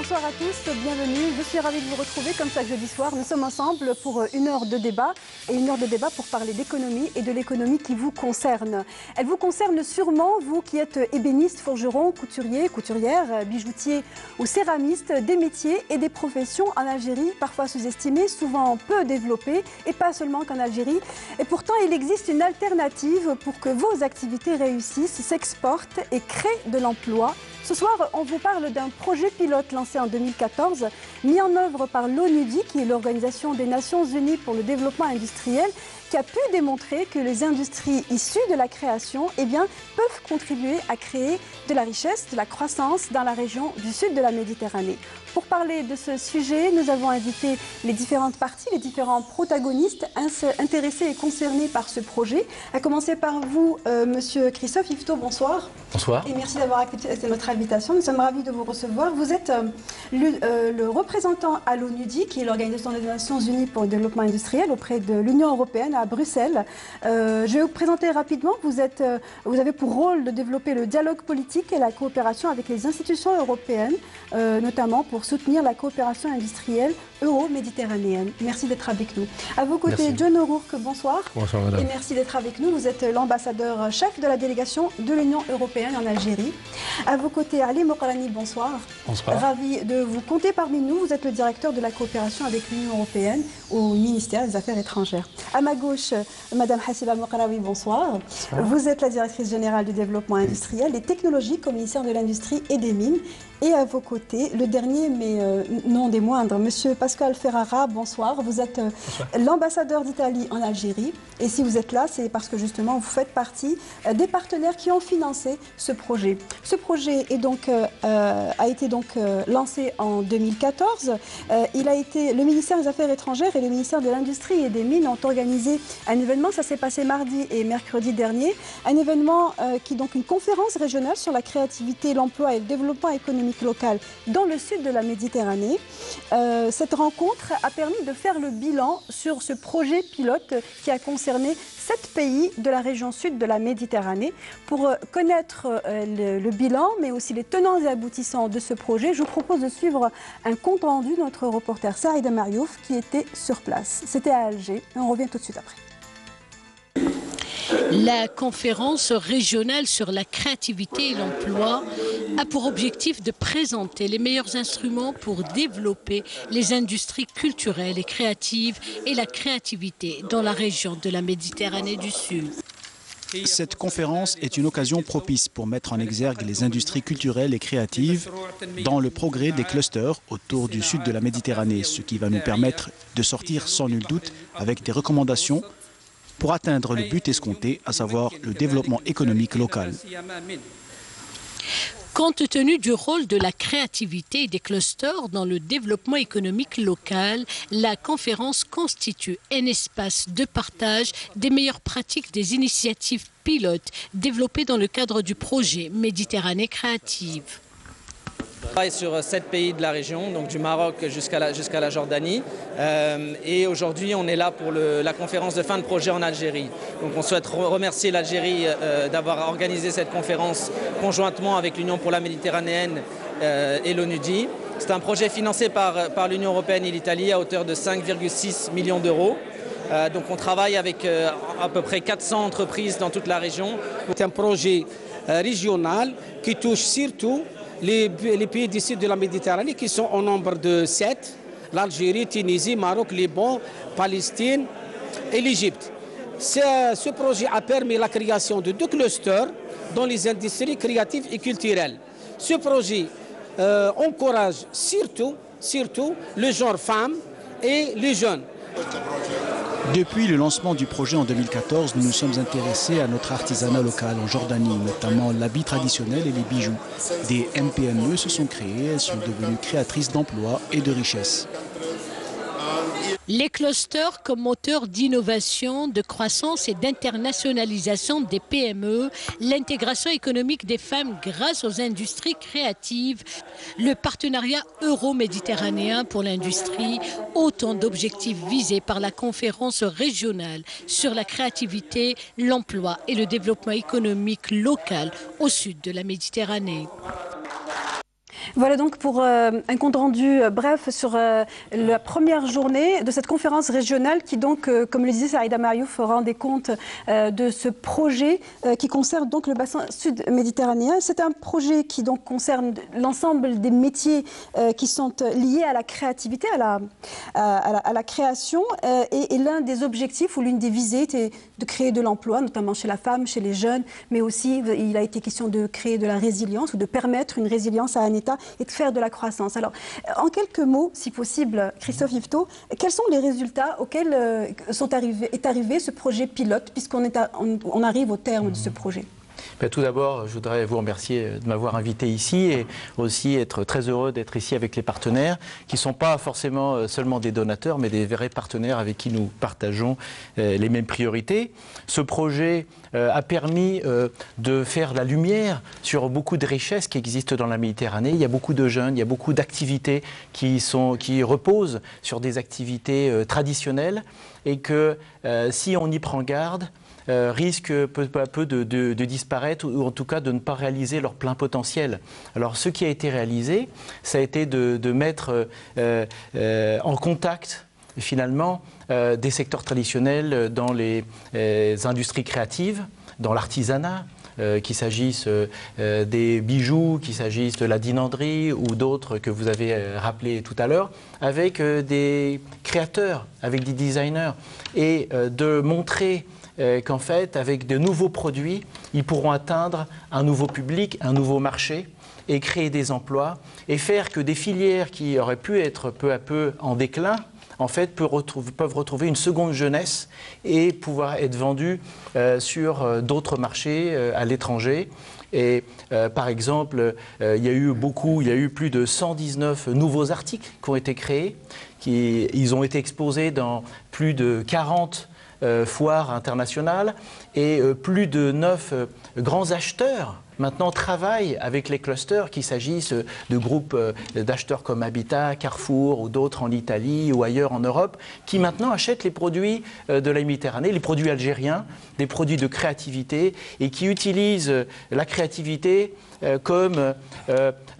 Bonsoir à tous, bienvenue. Je suis ravie de vous retrouver comme chaque jeudi soir. Nous sommes ensemble pour une heure de débat et une heure de débat pour parler d'économie et de l'économie qui vous concerne. Elle vous concerne sûrement, vous qui êtes ébéniste, forgeron, couturier, couturière, bijoutier ou céramiste, des métiers et des professions en Algérie, parfois sous-estimées, souvent peu développées et pas seulement qu'en Algérie. Et pourtant, il existe une alternative pour que vos activités réussissent, s'exportent et créent de l'emploi. Ce soir, on vous parle d'un projet pilote lancé en 2014, mis en œuvre par l'ONUDI, qui est l'Organisation des Nations Unies pour le développement industriel, qui a pu démontrer que les industries issues de la création peuvent contribuer à créer de la richesse, de la croissance dans la région du sud de la Méditerranée. Pour parler de ce sujet, nous avons invité les différentes parties, les différents protagonistes intéressés et concernés par ce projet. À commencer par vous, Monsieur Christophe Yvetot, bonsoir. Bonsoir. Et merci d'avoir accepté notre invitation. Nous sommes ravis de vous recevoir. Vous êtes le représentant à l'ONUDI, qui est l'Organisation des Nations Unies pour le développement industriel auprès de l'Union européenne à Bruxelles. Je vais vous présenter rapidement. Vous avez pour rôle de développer le dialogue politique et la coopération avec les institutions européennes, notamment pour soutenir la coopération industrielle euro-méditerranéenne. Merci d'être avec nous. À vos côtés, John O'Rourke, bonsoir. Bonsoir, madame. Et merci d'être avec nous. Vous êtes l'ambassadeur chef de la délégation de l'Union européenne en Algérie. À vos côtés, Ali Mokrani, bonsoir. Bonsoir. Ravi de vous compter parmi nous. Vous êtes le directeur de la coopération avec l'Union européenne au ministère des Affaires étrangères. À ma gauche, madame Hassiba Mokhraoui, bonsoir. Bonsoir. Vous êtes la directrice générale du développement industriel et technologique au ministère de l'Industrie et des Mines. Et à vos côtés, le dernier, mais non des moindres, monsieur Pascal Ferrara, bonsoir. Vous êtes l'ambassadeur d'Italie en Algérie. Et si vous êtes là, c'est parce que justement, vous faites partie des partenaires qui ont financé ce projet. Ce projet a été lancé en 2014. Le ministère des Affaires étrangères et le ministère de l'Industrie et des Mines ont organisé un événement, ça s'est passé mardi et mercredi dernier, un événement une conférence régionale sur la créativité, l'emploi et le développement économique local dans le sud de la Méditerranée. Cette rencontre a permis de faire le bilan sur ce projet pilote qui a concerné 7 pays de la région sud de la Méditerranée. Pour connaître le bilan, mais aussi les tenants et aboutissants de ce projet, je vous propose de suivre un compte rendu de notre reporter Saïda Mariouf qui était sur place. C'était à Alger et on revient tout de suite après. La conférence régionale sur la créativité et l'emploi a pour objectif de présenter les meilleurs instruments pour développer les industries culturelles et créatives et la créativité dans la région de la Méditerranée du Sud. Cette conférence est une occasion propice pour mettre en exergue les industries culturelles et créatives dans le progrès des clusters autour du sud de la Méditerranée, ce qui va nous permettre de sortir sans nul doute avec des recommandations pour atteindre le but escompté, à savoir le développement économique local. Compte tenu du rôle de la créativité et des clusters dans le développement économique local, la conférence constitue un espace de partage des meilleures pratiques des initiatives pilotes développées dans le cadre du projet Méditerranée créative. On travaille sur 7 pays de la région, donc du Maroc jusqu'à la Jordanie. Et aujourd'hui, on est là pour la conférence de fin de projet en Algérie. Donc on souhaite remercier l'Algérie d'avoir organisé cette conférence conjointement avec l'Union pour la Méditerranéenne et l'ONUDI. C'est un projet financé par l'Union européenne et l'Italie à hauteur de 5,6 millions d'euros. Donc on travaille avec à peu près 400 entreprises dans toute la région. C'est un projet régional qui touche surtout les pays du sud de la Méditerranée qui sont au nombre de 7, l'Algérie, Tunisie, Maroc, Liban, Palestine et l'Égypte. Ce projet a permis la création de 2 clusters dans les industries créatives et culturelles. Ce projet encourage surtout le genre femme et les jeunes. Depuis le lancement du projet en 2014, nous nous sommes intéressés à notre artisanat local en Jordanie, notamment l'habit traditionnel et les bijoux. Des MPME se sont créées, elles sont devenues créatrices d'emplois et de richesses. Les clusters comme moteur d'innovation, de croissance et d'internationalisation des PME, l'intégration économique des femmes grâce aux industries créatives, le partenariat euro-méditerranéen pour l'industrie, autant d'objectifs visés par la conférence régionale sur la créativité, l'emploi et le développement économique local au sud de la Méditerranée. Voilà donc pour un compte rendu bref sur la première journée de cette conférence régionale qui donc, comme le disait Saïda Mariouf, rend des comptes de ce projet qui concerne donc le bassin sud-méditerranéen. C'est un projet qui donc concerne l'ensemble des métiers qui sont liés à la créativité, à la création. Et l'un des objectifs ou l'une des visées était de créer de l'emploi, notamment chez la femme, chez les jeunes, mais aussi il a été question de créer de la résilience ou de permettre une résilience à un État et de faire de la croissance. Alors, en quelques mots, si possible, Christophe Yvetot, quels sont les résultats auxquels est arrivé ce projet pilote, puisqu'on arrive au terme de ce projet? Tout d'abord, je voudrais vous remercier de m'avoir invité ici et aussi être très heureux d'être ici avec les partenaires qui ne sont pas forcément seulement des donateurs mais des vrais partenaires avec qui nous partageons les mêmes priorités. Ce projet a permis de faire la lumière sur beaucoup de richesses qui existent dans la Méditerranée. Il y a beaucoup de jeunes, il y a beaucoup d'activités qui reposent sur des activités traditionnelles et que si on y prend garde, risquent peu à peu de disparaître ou en tout cas de ne pas réaliser leur plein potentiel. Alors ce qui a été réalisé, ça a été de mettre en contact finalement des secteurs traditionnels dans les industries créatives, dans l'artisanat, qu'il s'agisse des bijoux, qu'il s'agisse de la dinanderie ou d'autres que vous avez rappelés tout à l'heure, avec des créateurs, avec des designers et de montrer qu'en fait, avec de nouveaux produits, ils pourront atteindre un nouveau public, un nouveau marché et créer des emplois et faire que des filières qui auraient pu être peu à peu en déclin, en fait, peuvent retrouver une seconde jeunesse et pouvoir être vendues sur d'autres marchés à l'étranger. Et par exemple, il y a eu plus de 119 nouveaux articles qui ont été créés. Ils ont été exposés dans plus de 40 foires internationales et plus de 9 grands acheteurs maintenant travaillent avec les clusters, qu'il s'agisse de groupes d'acheteurs comme Habitat, Carrefour ou d'autres en Italie ou ailleurs en Europe, qui maintenant achètent les produits de la Méditerranée, les produits algériens, des produits de créativité et qui utilisent la créativité comme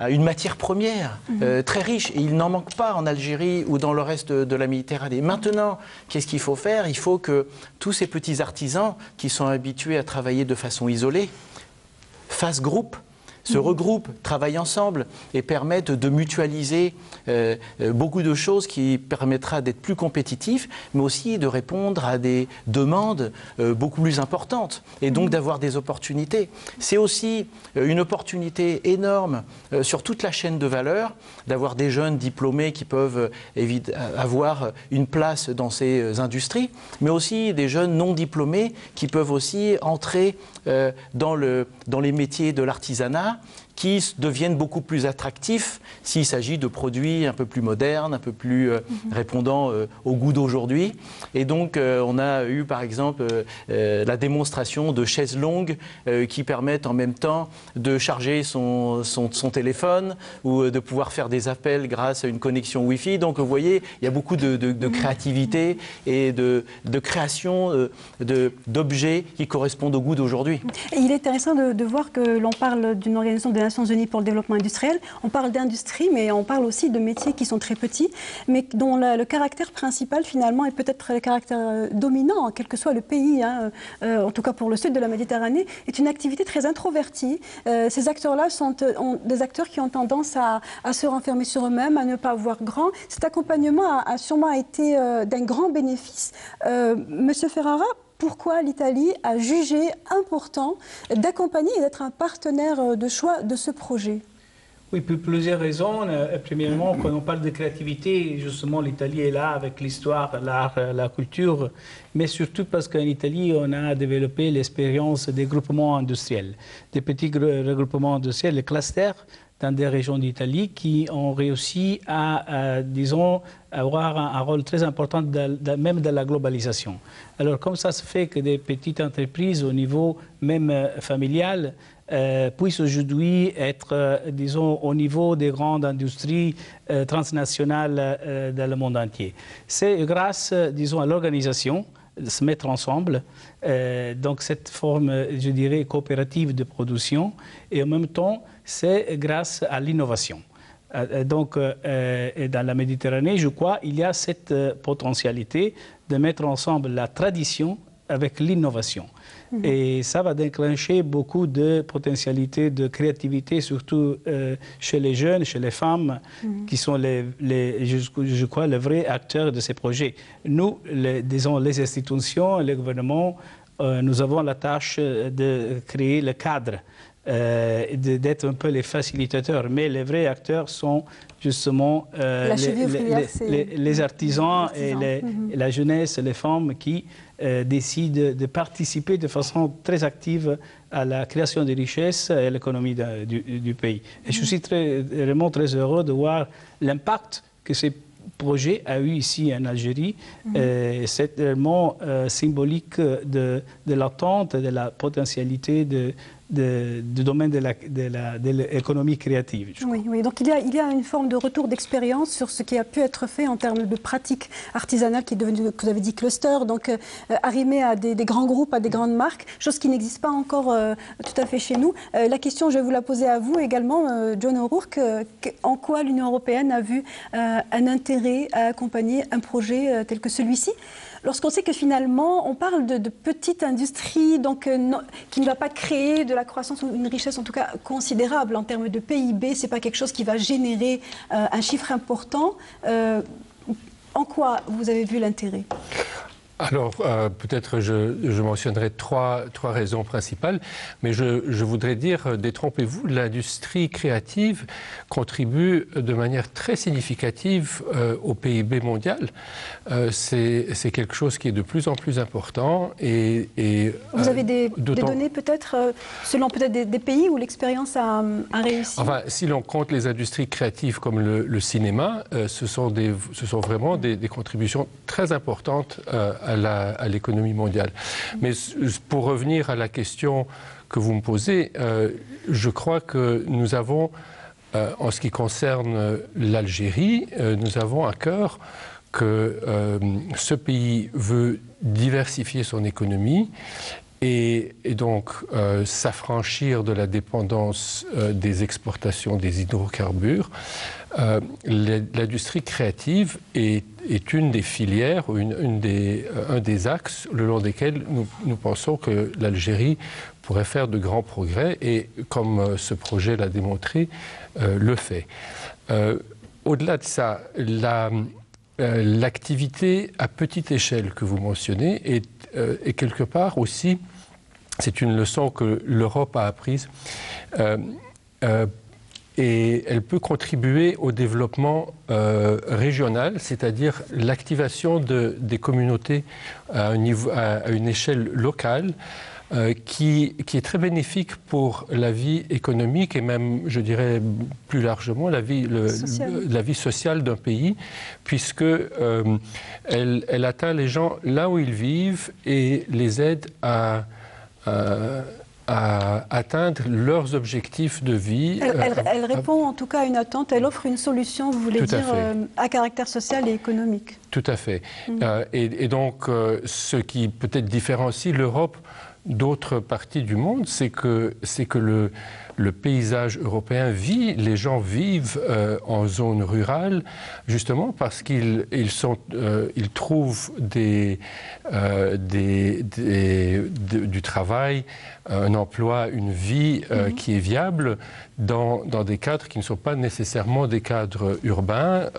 une matière première très riche. Et il n'en manque pas en Algérie ou dans le reste de la Méditerranée. Maintenant, qu'est-ce qu'il faut faire? Il faut que tous ces petits artisans qui sont habitués à travailler de façon isolée fassent groupe, se regroupent, travaillent ensemble et permettent de mutualiser beaucoup de choses qui permettra d'être plus compétitifs, mais aussi de répondre à des demandes beaucoup plus importantes et donc d'avoir des opportunités. C'est aussi une opportunité énorme sur toute la chaîne de valeur d'avoir des jeunes diplômés qui peuvent avoir une place dans ces industries, mais aussi des jeunes non diplômés qui peuvent aussi entrer dans les métiers de l'artisanat qui deviennent beaucoup plus attractifs s'il s'agit de produits un peu plus modernes, un peu plus répondant au goût d'aujourd'hui. Et donc, on a eu par exemple la démonstration de chaises longues qui permettent en même temps de charger son téléphone ou de pouvoir faire des appels grâce à une connexion Wi-Fi. Donc, vous voyez, il y a beaucoup de créativité et de création d'objets qui correspondent au goût d'aujourd'hui. Et il est intéressant de voir que l'on parle d'une organisation des Nations Unies pour le développement industriel. On parle d'industrie, mais on parle aussi de métiers qui sont très petits, mais dont le caractère principal, finalement, est peut-être le caractère dominant, quel que soit le pays, en tout cas pour le sud de la Méditerranée, est une activité très introvertie. Ces acteurs-là sont des acteurs qui ont tendance à se renfermer sur eux-mêmes, à ne pas voir grand. Cet accompagnement a sûrement été d'un grand bénéfice. Monsieur Ferrara, pourquoi l'Italie a jugé important d'accompagner et d'être un partenaire de choix de ce projet? Oui, pour plusieurs raisons. Premièrement, quand on parle de créativité, justement, l'Italie est là avec l'histoire, l'art, la culture, mais surtout parce qu'en Italie, on a développé l'expérience des groupements industriels, des petits regroupements industriels, les clusters, dans des régions d'Italie qui ont réussi à, disons, avoir un rôle très important même dans la globalisation. Alors, comme ça se fait que des petites entreprises au niveau même familial puissent aujourd'hui être, disons, au niveau des grandes industries transnationales dans le monde entier. C'est grâce, disons, à l'organisation de se mettre ensemble, donc cette forme, je dirais, coopérative de production, et en même temps, c'est grâce à l'innovation. Donc, dans la Méditerranée, je crois, il y a cette potentialité de mettre ensemble la tradition avec l'innovation. Et ça va déclencher beaucoup de potentialités de créativité, surtout chez les jeunes, chez les femmes, qui sont, je crois, les vrais acteurs de ces projets. Nous, disons, les institutions, les gouvernements, nous avons la tâche de créer le cadre, d'être un peu les facilitateurs. Mais les vrais acteurs sont justement les artisans et la jeunesse, les femmes qui décident de participer de façon très active à la création de richesses et à l'économie du pays. Et je suis vraiment très heureux de voir l'impact que ces projets a eu ici en Algérie. C'est vraiment symbolique de l'attente, de la potentialité du domaine de l'économie créative. Oui, donc il y a une forme de retour d'expérience sur ce qui a pu être fait en termes de pratiques artisanales qui est devenu, que vous avez dit, cluster, donc arrimé à des grands groupes, à des grandes marques, chose qui n'existe pas encore tout à fait chez nous. La question, je vais vous la poser à vous également, John O'Rourke. En quoi l'Union européenne a vu un intérêt à accompagner un projet tel que celui-ci ? Lorsqu'on sait que finalement, on parle de petite industrie donc, qui ne va pas créer de la croissance ou une richesse en tout cas considérable en termes de PIB, ce n'est pas quelque chose qui va générer un chiffre important. En quoi vous avez vu l'intérêt ? Alors, peut-être je mentionnerai trois raisons principales, mais je voudrais dire, détrompez-vous, l'industrie créative contribue de manière très significative au PIB mondial. C'est quelque chose qui est de plus en plus important. Vous avez des données peut-être, selon peut-être des pays où l'expérience a réussi ? Enfin, si l'on compte les industries créatives comme le cinéma, ce sont vraiment des contributions très importantes à l'économie mondiale. Mais pour revenir à la question que vous me posez, je crois que nous avons, en ce qui concerne l'Algérie, nous avons à cœur que ce pays veut diversifier son économie et donc s'affranchir de la dépendance des exportations des hydrocarbures. L'industrie créative est une des filières, un des axes le long desquels nous pensons que l'Algérie pourrait faire de grands progrès et, comme ce projet l'a démontré, le fait. Au-delà de ça, l'activité à petite échelle que vous mentionnez est quelque part aussi, c'est une leçon que l'Europe a apprise, et elle peut contribuer au développement régional, c'est-à-dire l'activation des communautés à une échelle locale, qui est très bénéfique pour la vie économique et même, je dirais plus largement, la vie sociale d'un pays, puisque elle atteint les gens là où ils vivent et les aide à atteindre leurs objectifs de vie. Elle répond en tout cas à une attente, elle offre une solution, vous voulez dire, à caractère social et économique. Tout à fait. Et donc, ce qui peut-être différencie l'Europe d'autres parties du monde, c'est que le paysage européen vit, les gens vivent en zone rurale, justement parce qu'ils trouvent du travail, un emploi, une vie qui est viable dans des cadres qui ne sont pas nécessairement des cadres urbains,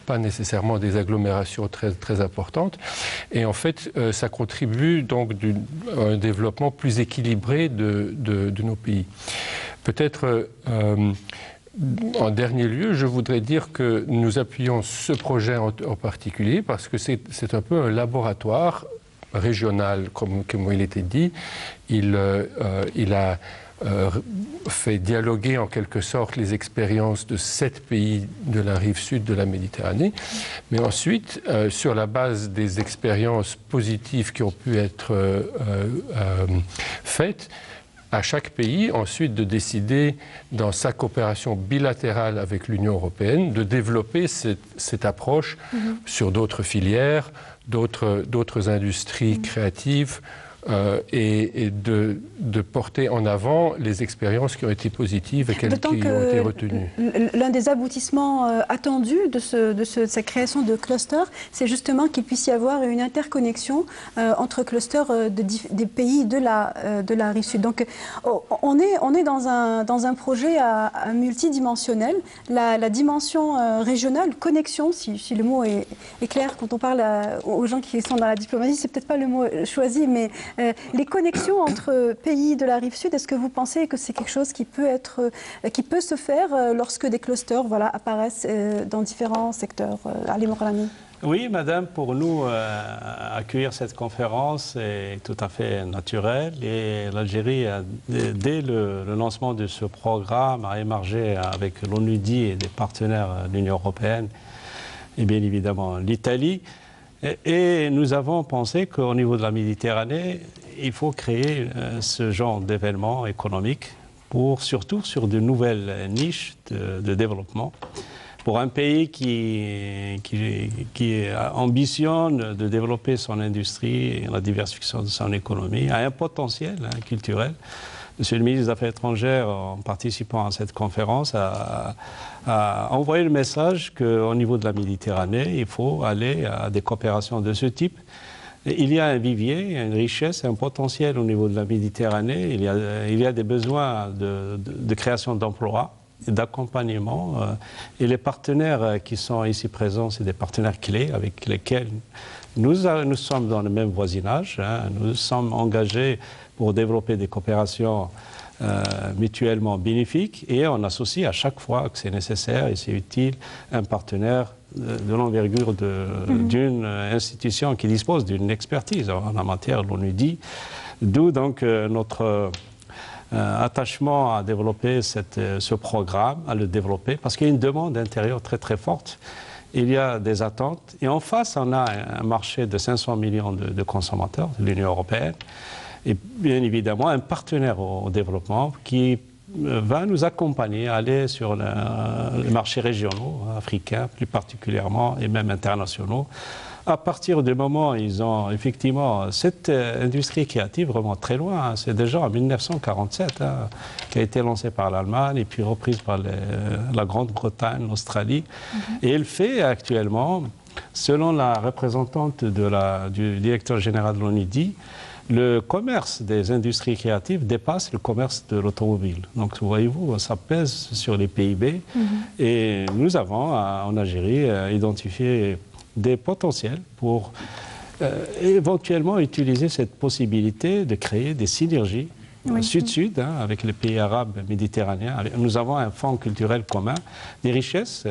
pas nécessairement des agglomérations très, très importantes. Et en fait, ça contribue donc à un développement plus équilibré de nos pays. Peut-être, en dernier lieu, je voudrais dire que nous appuyons ce projet en particulier parce que c'est un peu un laboratoire régional, comme il était dit. Il a fait dialoguer en quelque sorte les expériences de 7 pays de la rive sud de la Méditerranée, mais ensuite, sur la base des expériences positives qui ont pu être faites, à chaque pays ensuite de décider dans sa coopération bilatérale avec l'Union européenne de développer cette approche sur d'autres filières, d'autres industries créatives et de porter en avant les expériences qui ont été positives et qui ont été retenues. L'un des aboutissements attendus de cette création de clusters, c'est justement qu'il puisse y avoir une interconnexion entre clusters des pays de la rive sud. Donc on est dans un projet multidimensionnel. La dimension régionale, connexion, si le mot est clair quand on parle aux gens qui sont dans la diplomatie, c'est peut-être pas le mot choisi, mais les connexions entre pays de la rive sud, est-ce que vous pensez que c'est quelque chose qui peut se faire lorsque des clusters apparaissent dans différents secteurs? Ali Mokrami. Oui, madame, pour nous, accueillir cette conférence est tout à fait naturel. Et l'Algérie, dès le lancement de ce programme, a émargé avec l'ONUDI et des partenaires de l'Union européenne, et bien évidemment l'Italie. Et nous avons pensé qu'au niveau de la Méditerranée, il faut créer ce genre d'événements économiques, surtout sur de nouvelles niches de développement. Pour un pays qui ambitionne de développer son industrie et la diversification de son économie, a un potentiel culturel. Monsieur le ministre des Affaires étrangères, en participant à cette conférence, a envoyé le message qu'au niveau de la Méditerranée, il faut aller à des coopérations de ce type. Et il y a un vivier, une richesse, un potentiel au niveau de la Méditerranée. Il y a des besoins de création d'emplois, d'accompagnement. Et les partenaires qui sont ici présents, c'est des partenaires clés avec lesquels nous sommes dans le même voisinage. Nous sommes engagés pour développer des coopérations mutuellement bénéfiques et on associe à chaque fois que c'est nécessaire et c'est utile un partenaire de l'envergure d'une institution qui dispose d'une expertise en la matière, l'ONUDI. D'où donc notre attachement à développer ce programme, à le développer, parce qu'il y a une demande intérieure très très forte. Il y a des attentes et en face, on a un marché de 500 millions de consommateurs de l'Union européenne. Et bien évidemment, un partenaire au développement qui va nous accompagner à aller sur les marchés régionaux, africains plus particulièrement, et même internationaux. À partir du moment où ils ont effectivement cette industrie créative remonte très loin. C'est déjà en 1947 qui a été lancée par l'Allemagne et puis reprise par la Grande-Bretagne, l'Australie. Et elle fait actuellement, selon la représentante du directeur général de l'ONUDI, le commerce des industries créatives dépasse le commerce de l'automobile. Donc, voyez-vous, ça pèse sur les PIB. Et nous avons, en Algérie, identifié des potentiels pour éventuellement utiliser cette possibilité de créer des synergies sud-sud avec les pays arabes méditerranéens. Nous avons un fonds culturel commun, des richesses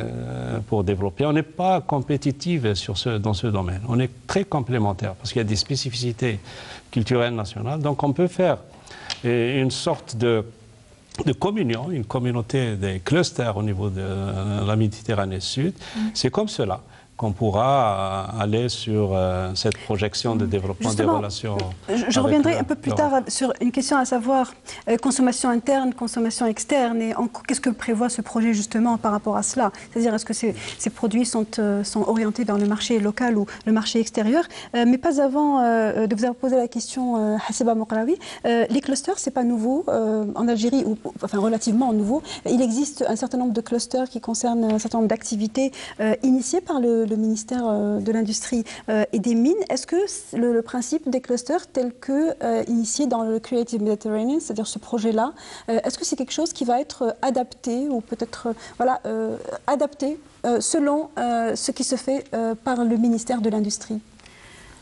pour développer. On n'est pas compétitif dans ce domaine. On est très complémentaires parce qu'il y a des spécificités culturelles nationales. Donc on peut faire une sorte de communion, une communauté des clusters au niveau de la Méditerranée Sud. C'est comme cela qu'on pourra aller sur cette projection de développement des relations. Je reviendrai un peu plus tard sur une question à savoir consommation interne, consommation externe et qu'est-ce que prévoit ce projet justement par rapport à cela? C'est-à-dire est-ce que ces produits sont orientés vers le marché local ou le marché extérieur? Mais pas avant de vous avoir posé la question, Hassiba Moqraoui, les clusters, c'est pas nouveau en Algérie, enfin relativement nouveau. Il existe un certain nombre de clusters qui concernent un certain nombre d'activités initiées par le ministère de l'Industrie et des Mines. Est-ce que le principe des clusters tel que initié dans le Creative Mediterranean, c'est-à-dire ce projet-là, est-ce que c'est quelque chose qui va être adapté ou peut-être adapté selon ce qui se fait par le ministère de l'Industrie?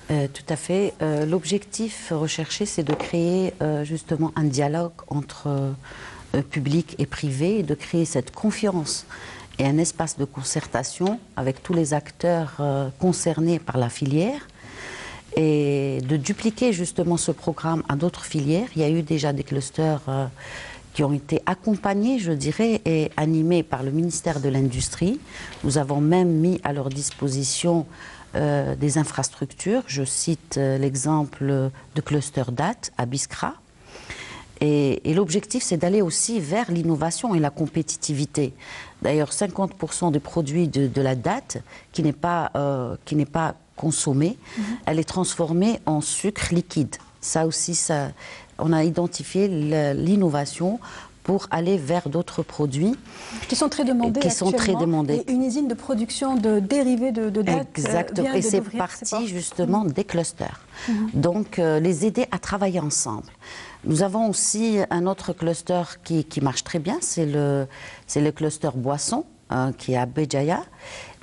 Tout à fait. L'objectif recherché, c'est de créer justement un dialogue entre public et privé et de créer cette confiance et un espace de concertation avec tous les acteurs concernés par la filière et de dupliquer justement ce programme à d'autres filières. Il y a eu déjà des clusters qui ont été accompagnés, je dirais, et animés par le ministère de l'Industrie. Nous avons même mis à leur disposition des infrastructures. Je cite l'exemple de Cluster DAT à Biskra. Et l'objectif, c'est d'aller aussi vers l'innovation et la compétitivité. D'ailleurs, 50% des produits de la date qui n'est pas consommée, elle est transformée en sucre liquide. Ça aussi, on a identifié l'innovation pour aller vers d'autres produits qui sont très demandés Et une usine de production de dérivés de dattes. Exactement. Et c'est parti justement des clusters. Donc, les aider à travailler ensemble. Nous avons aussi un autre cluster qui marche très bien, c'est le cluster boisson, qui est à Béjaïa.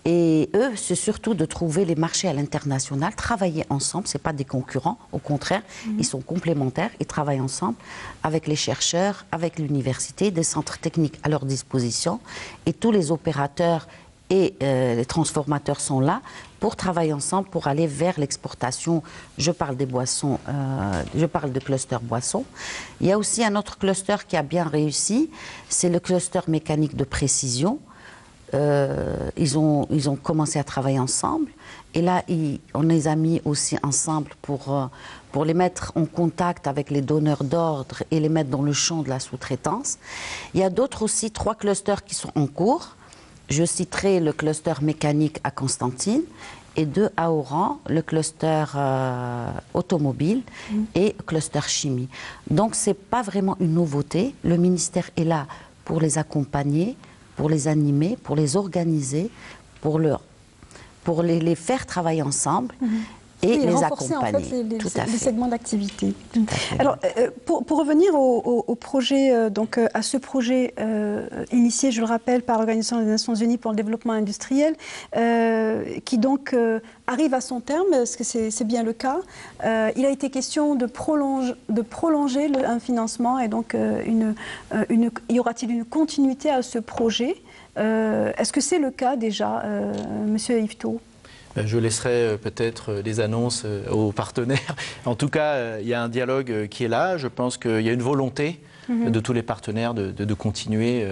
Et eux, c'est surtout de trouver les marchés à l'international, travailler ensemble, ce n'est pas des concurrents, au contraire, ils sont complémentaires, ils travaillent ensemble avec les chercheurs, avec l'université, des centres techniques à leur disposition, et tous les opérateurs et les transformateurs sont là pour travailler ensemble, pour aller vers l'exportation. Je parle des boissons, je parle de cluster boissons. Il y a aussi un autre cluster qui a bien réussi, c'est le cluster mécanique de précision. Ils ont commencé à travailler ensemble et là on les a mis aussi ensemble pour les mettre en contact avec les donneurs d'ordre et les mettre dans le champ de la sous-traitance. Il y a d'autres aussi, 3 clusters qui sont en cours. Je citerai le cluster mécanique à Constantine et 2 à Oran, le cluster automobile et cluster chimie. Donc c'est pas vraiment une nouveauté, le ministère est là pour les accompagner, pour les animer, pour les organiser, pour les faire travailler ensemble et les accompagner. En fait, les segments d'activité. Alors, pour revenir au projet, donc à ce projet initié, je le rappelle, par l'Organisation des Nations Unies pour le développement industriel, qui donc arrive à son terme, parce que c'est bien le cas. Il a été question de prolonger un financement et donc y aura-t-il une continuité à ce projet? Est-ce que c'est le cas déjà, Monsieur Yvetot? Je laisserai peut-être les annonces aux partenaires. En tout cas, il y a un dialogue qui est là. Je pense qu'il y a une volonté de tous les partenaires de continuer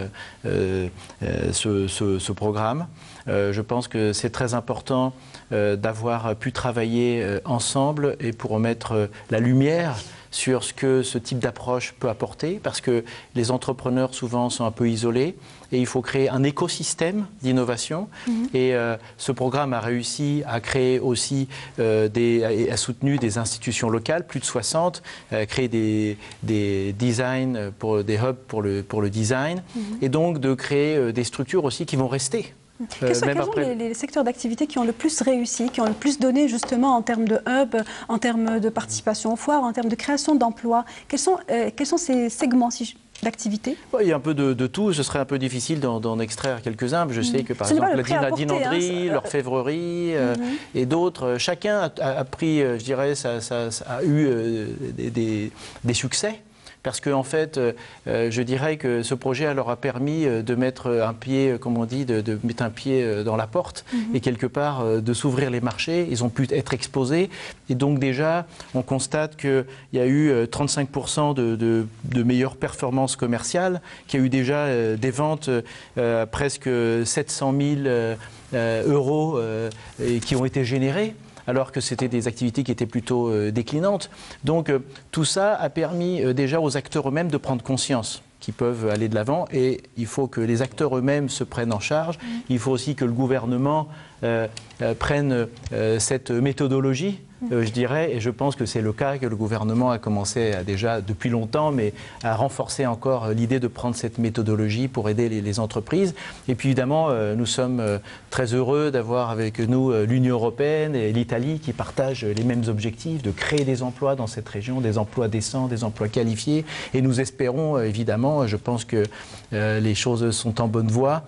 ce programme. Je pense que c'est très important d'avoir pu travailler ensemble et pour remettre la lumière sur ce que ce type d'approche peut apporter, parce que les entrepreneurs souvent sont un peu isolés et il faut créer un écosystème d'innovation. Et ce programme a réussi à créer aussi a soutenu des institutions locales, plus de 60, créer des designs, des hubs pour le design, et donc de créer des structures aussi qui vont rester. Quels sont les secteurs d'activité qui ont le plus réussi, qui ont le plus donné justement en termes de hub, en termes de participation aux foires, en termes de création d'emplois? Quels sont ces segments d'activité? Il y a un peu de tout. Ce serait un peu difficile d'en extraire quelques-uns. Je sais que par exemple la dinanderie, l'orfèvrerie et d'autres, chacun a pris, je dirais, a eu des succès. Parce qu'en fait, je dirais que ce projet leur a permis de mettre un pied, comme on dit, de mettre un pied dans la porte et quelque part de s'ouvrir les marchés. Ils ont pu être exposés. Et donc déjà, on constate qu'il y a eu 35% de meilleures performances commerciales, qu'il y a eu déjà des ventes presque 700 000 euros qui ont été générées, alors que c'était des activités qui étaient plutôt déclinantes. Donc tout ça a permis déjà aux acteurs eux-mêmes de prendre conscience qu'ils peuvent aller de l'avant, et il faut que les acteurs eux-mêmes se prennent en charge. Il faut aussi que le gouvernement prenne cette méthodologie, je dirais, et je pense que c'est le cas, que le gouvernement a commencé déjà depuis longtemps, mais à renforcer encore l'idée de prendre cette méthodologie pour aider les entreprises. Et puis évidemment, nous sommes très heureux d'avoir avec nous l'Union européenne et l'Italie qui partagent les mêmes objectifs, de créer des emplois dans cette région, des emplois décents, des emplois qualifiés. Et nous espérons évidemment, je pense que les choses sont en bonne voie,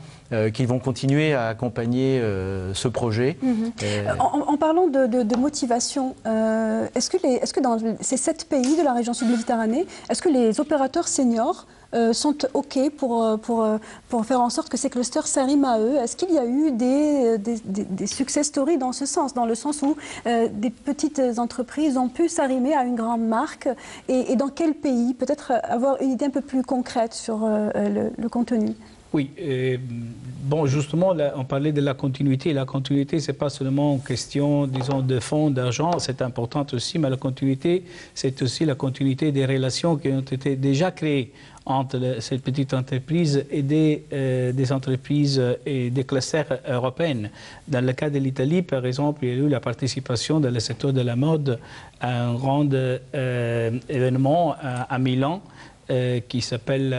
qu'ils vont continuer à accompagner ce projet. En parlant de motivation, est-ce que dans ces 7 pays de la région sud-Méditerranée, est-ce que les opérateurs seniors sont OK pour faire en sorte que ces clusters s'arriment à eux? Est-ce qu'il y a eu des success stories dans ce sens, dans le sens où des petites entreprises ont pu s'arrimer à une grande marque, et dans quel pays? Peut-être avoir une idée un peu plus concrète sur le contenu. Oui, bon, justement, là, on parlait de la continuité. La continuité, ce n'est pas seulement une question, disons, de fonds, d'argent, c'est important aussi, mais la continuité, c'est aussi la continuité des relations qui ont été déjà créées entre ces petites entreprises et des entreprises et des clusters européennes. Dans le cas de l'Italie, par exemple, il y a eu la participation dans le secteur de la mode à un grand événement à Milan, qui s'appelle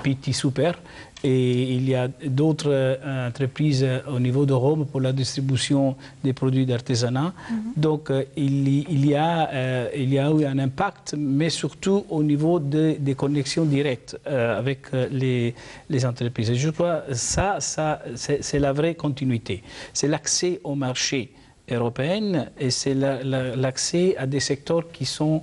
PT Super. Et il y a d'autres entreprises au niveau de Rome pour la distribution des produits d'artisanat. Donc il y a eu un impact, mais surtout au niveau des connexions directes avec les entreprises. Et je crois que ça c'est la vraie continuité. C'est l'accès au marché européen et c'est l'accès à des secteurs qui sont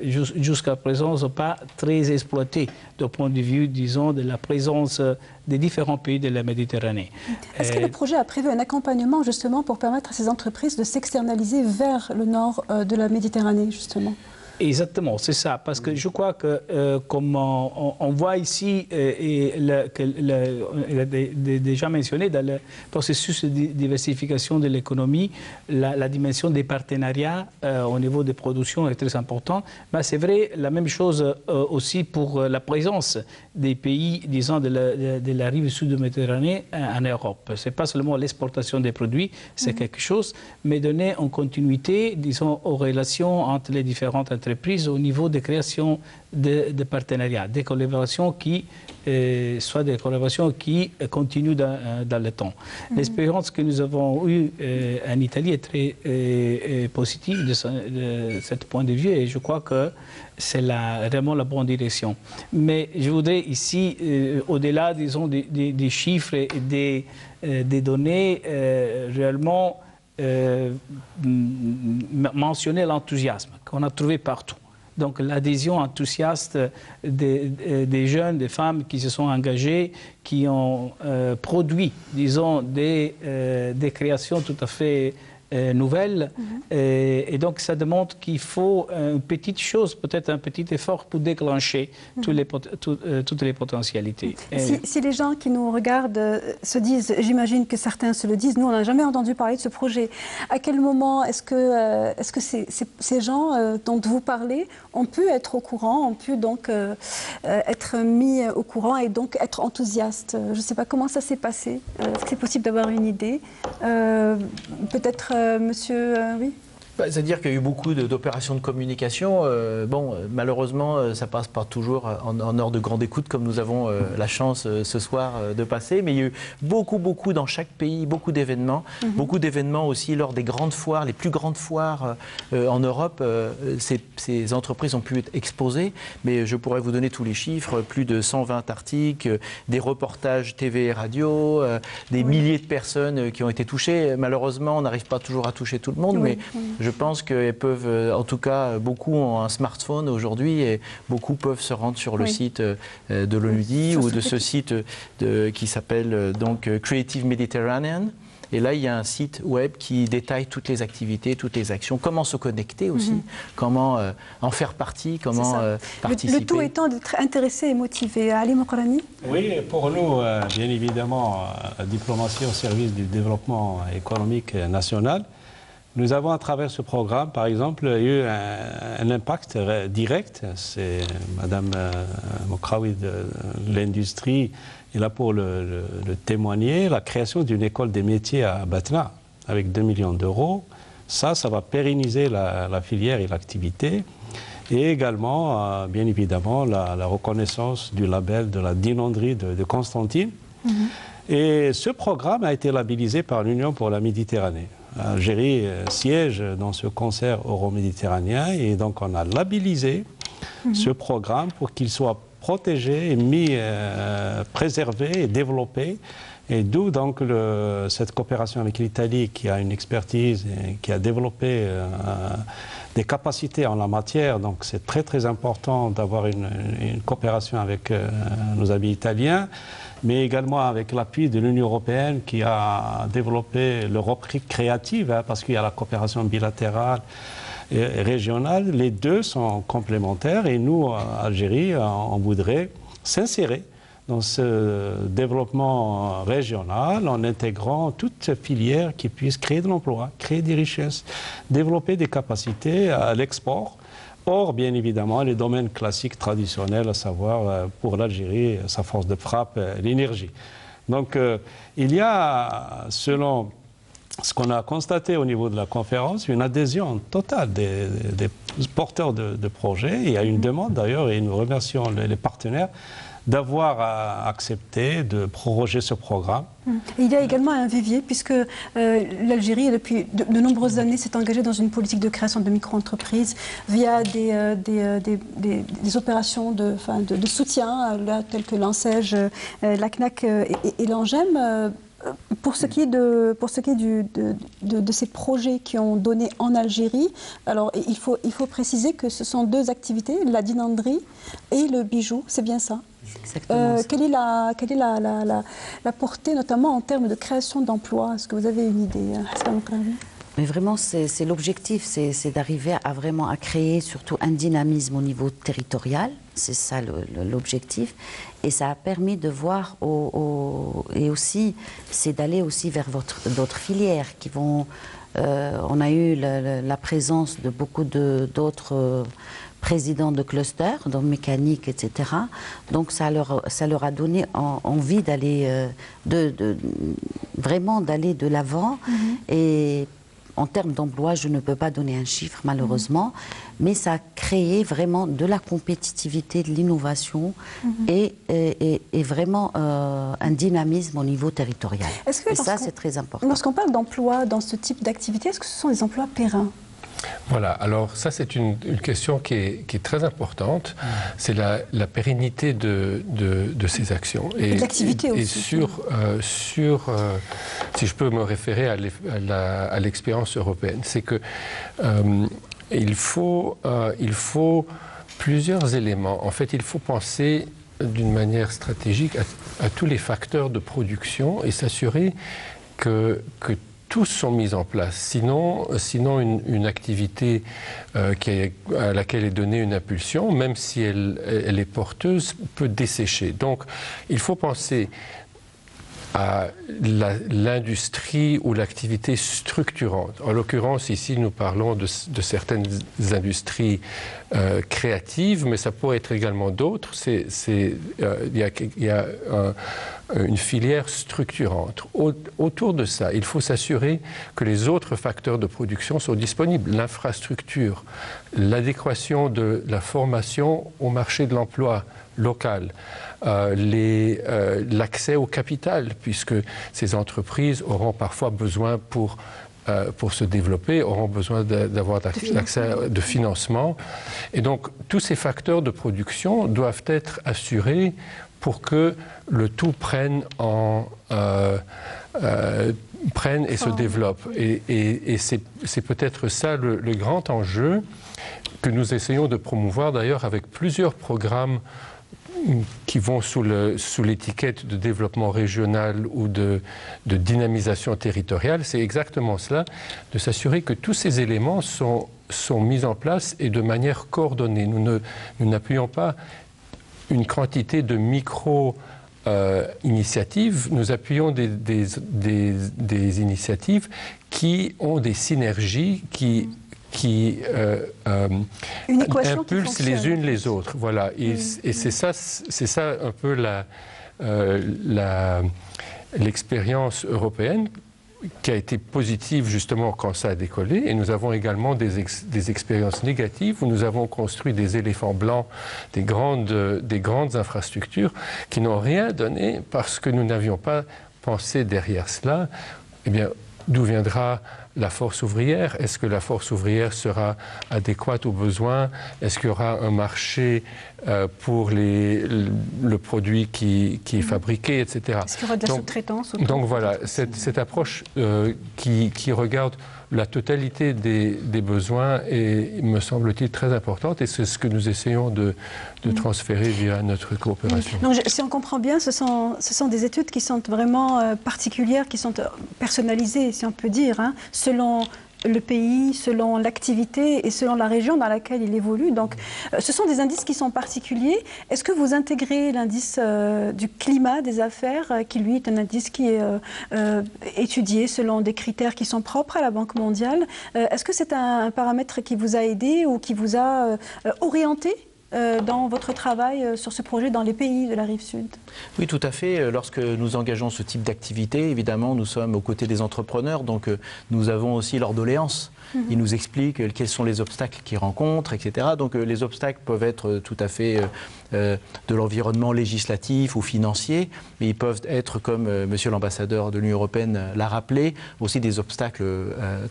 jusqu'à présent ne sont pas très exploités du point de vue, disons, de la présence des différents pays de la Méditerranée. Est-ce que le projet a prévu un accompagnement justement pour permettre à ces entreprises de s'externaliser vers le nord de la Méditerranée, justement ? Exactement, c'est ça, parce que je crois que, comme on voit ici, il a déjà mentionné dans le processus de diversification de l'économie, la dimension des partenariats au niveau des productions est très importante. Mais c'est vrai, la même chose aussi pour la présence des pays, disons, de la rive sud de Méditerranée en Europe. Ce n'est pas seulement l'exportation des produits, c'est quelque chose, mais donner en continuité, disons, aux relations entre les différentes entreprises au niveau de création de partenariats, des collaborations qui continuent dans le temps. L'expérience que nous avons eue en Italie est très positive de ce point de vue et je crois que c'est vraiment la bonne direction. Mais je voudrais ici, au-delà, disons, des chiffres et des données, réellement mentionner l'enthousiasme qu'on a trouvé partout. Donc l'adhésion enthousiaste des jeunes, des femmes qui se sont engagées, qui ont produit, disons, des créations tout à fait nouvelles. Et donc ça démontre qu'il faut une petite chose, peut-être un petit effort pour déclencher toutes les potentialités. Si les gens qui nous regardent se disent, j'imagine que certains se le disent, nous on n'a jamais entendu parler de ce projet, à quel moment est-ce que ces gens dont vous parlez ont pu être au courant, ont pu donc être mis au courant et donc être enthousiastes? Je ne sais pas comment ça s'est passé. Est-ce que c'est possible d'avoir une idée? Peut-être monsieur, oui. C'est-à-dire qu'il y a eu beaucoup d'opérations de communication. Malheureusement, ça passe pas toujours en heure de grande écoute, comme nous avons la chance ce soir de passer. Mais il y a eu beaucoup dans chaque pays, beaucoup d'événements. Beaucoup d'événements aussi lors des grandes foires, les plus grandes foires en Europe. Ces entreprises ont pu être exposées. Mais je pourrais vous donner tous les chiffres. Plus de 120 articles, des reportages TV et radio, des milliers de personnes qui ont été touchées. Malheureusement, on n'arrive pas toujours à toucher tout le monde. Mais je pense qu'elles peuvent, en tout cas, beaucoup ont un smartphone aujourd'hui et beaucoup peuvent se rendre sur le site de l'ONUDI ou de ce site qui s'appelle donc Creative Mediterranean. Et là, il y a un site web qui détaille toutes les activités, toutes les actions, comment se connecter aussi, comment en faire partie, comment participer. Le tout étant d'être intéressé et motivé. Ali Mokrami? Oui, pour nous, bien évidemment, la diplomatie au service du développement économique national. Nous avons, à travers ce programme, par exemple, eu un impact direct. C'est Mme Mokraoui de l'industrie, est là pour le témoigner, la création d'une école des métiers à Batna, avec 2 millions d'euros. Ça va pérenniser la filière et l'activité. Et également, bien évidemment, la reconnaissance du label de la dinonderie de Constantine. Et ce programme a été labellisé par l'Union pour la Méditerranée. Algérie siège dans ce concert euro-méditerranéen et donc on a labellisé ce programme pour qu'il soit protégé et préservé et développé. Et d'où donc cette coopération avec l'Italie qui a une expertise et qui a développé des capacités en la matière. Donc c'est très important d'avoir une coopération avec nos amis italiens, mais également avec l'appui de l'Union européenne qui a développé l'Europe créative, parce qu'il y a la coopération bilatérale et régionale. Les deux sont complémentaires et nous, Algérie, on voudrait s'insérer dans ce développement régional en intégrant toute filière qui puisse créer de l'emploi, créer des richesses, développer des capacités à l'export. Or, bien évidemment, les domaines classiques traditionnels, à savoir pour l'Algérie, sa force de frappe, l'énergie. Donc, il y a, selon ce qu'on a constaté au niveau de la conférence, une adhésion totale des porteurs de projets. Il y a une demande d'ailleurs, et nous remercions les partenaires d'avoir accepté de proroger ce programme. Il y a également un vivier, puisque l'Algérie, depuis de nombreuses années, s'est engagée dans une politique de création de micro-entreprises via des opérations de soutien, là, telles que l'ANSEJ, la CNAC et l'ANGEM. Pour ce qui est de ces projets qui ont donné en Algérie, alors il faut préciser que ce sont deux activités, la dinanderie et le bijou, c'est bien ça? Quelle est la portée, notamment en termes de création d'emplois? Est-ce que vous avez une idée, Hassan Mokrawi? Mais vraiment, c'est l'objectif, c'est d'arriver à vraiment à créer surtout un dynamisme au niveau territorial. C'est ça l'objectif. Et ça a permis de voir, et aussi, c'est d'aller aussi vers d'autres filières qui vont... on a eu la présence de beaucoup d'autres présidents de clusters, dans mécanique, etc. Donc ça leur a donné envie d'aller, vraiment d'aller de l'avant. Et en termes d'emploi, je ne peux pas donner un chiffre malheureusement, mais ça a créé vraiment de la compétitivité, de l'innovation et vraiment un dynamisme au niveau territorial. Et ça, c'est très important. Lorsqu'on parle d'emploi dans ce type d'activité, est-ce que ce sont des emplois pérennes? Voilà, alors ça c'est une question qui est très importante, c'est la pérennité de ces actions. Et de l'activité aussi. Et si je peux me référer à l'expérience européenne, c'est que il faut plusieurs éléments. En fait, il faut penser d'une manière stratégique à tous les facteurs de production et s'assurer que tous sont mis en place. Sinon une activité à laquelle est donnée une impulsion, même si elle est porteuse, peut dessécher. Donc, il faut penser à l'industrie ou l'activité structurante. En l'occurrence, ici, nous parlons de certaines industries créatives, mais ça pourrait être également d'autres. Il y a une filière structurante. Autour de ça, il faut s'assurer que les autres facteurs de production sont disponibles. L'infrastructure, l'adéquation de la formation au marché de l'emploi local, l'accès au capital, puisque ces entreprises auront parfois besoin pour se développer, auront besoin d'avoir l'accès de financement. Et donc, tous ces facteurs de production doivent être assurés pour que le tout prenne et se développe. Et c'est peut-être ça le grand enjeu que nous essayons de promouvoir d'ailleurs avec plusieurs programmes qui vont sous l'étiquette de développement régional ou de dynamisation territoriale. C'est exactement cela, de s'assurer que tous ces éléments sont mis en place et de manière coordonnée. Nous n'appuyons pas une quantité de micro-initiatives, nous appuyons des initiatives qui ont des synergies, qui impulsent les unes les autres. Voilà. Et c'est ça un peu l'expérience européenne qui a été positive justement quand ça a décollé. Et nous avons également des expériences négatives où nous avons construit des éléphants blancs, des grandes infrastructures qui n'ont rien donné parce que nous n'avions pas pensé derrière cela. Eh bien, d'où viendra la force ouvrière? Est-ce que la force ouvrière sera adéquate aux besoins? Est-ce qu'il y aura un marché pour le produit qui est fabriqué, etc. Est-ce qu'il y aura de la sous-traitance? Donc voilà, cette approche qui regarde la totalité des besoins est, me semble-t-il, très importante et c'est ce que nous essayons de transférer via notre coopération. Donc, si on comprend bien, ce sont des études qui sont vraiment particulières, qui sont personnalisées, si on peut dire, hein, selon le pays, selon l'activité et selon la région dans laquelle il évolue. Donc, ce sont des indices qui sont particuliers. Est-ce que vous intégrez l'indice du climat des affaires, qui lui est un indice qui est étudié selon des critères qui sont propres à la Banque mondiale? Est-ce que c'est un paramètre qui vous a aidé ou qui vous a orienté dans votre travail sur ce projet dans les pays de la rive sud? Oui, tout à fait. Lorsque nous engageons ce type d'activité, évidemment, nous sommes aux côtés des entrepreneurs, donc nous avons aussi leurs doléances. Ils nous expliquent quels sont les obstacles qu'ils rencontrent, etc. Donc les obstacles peuvent être tout à fait de l'environnement législatif ou financier, mais ils peuvent être, comme Monsieur l'ambassadeur de l'Union européenne l'a rappelé, aussi des obstacles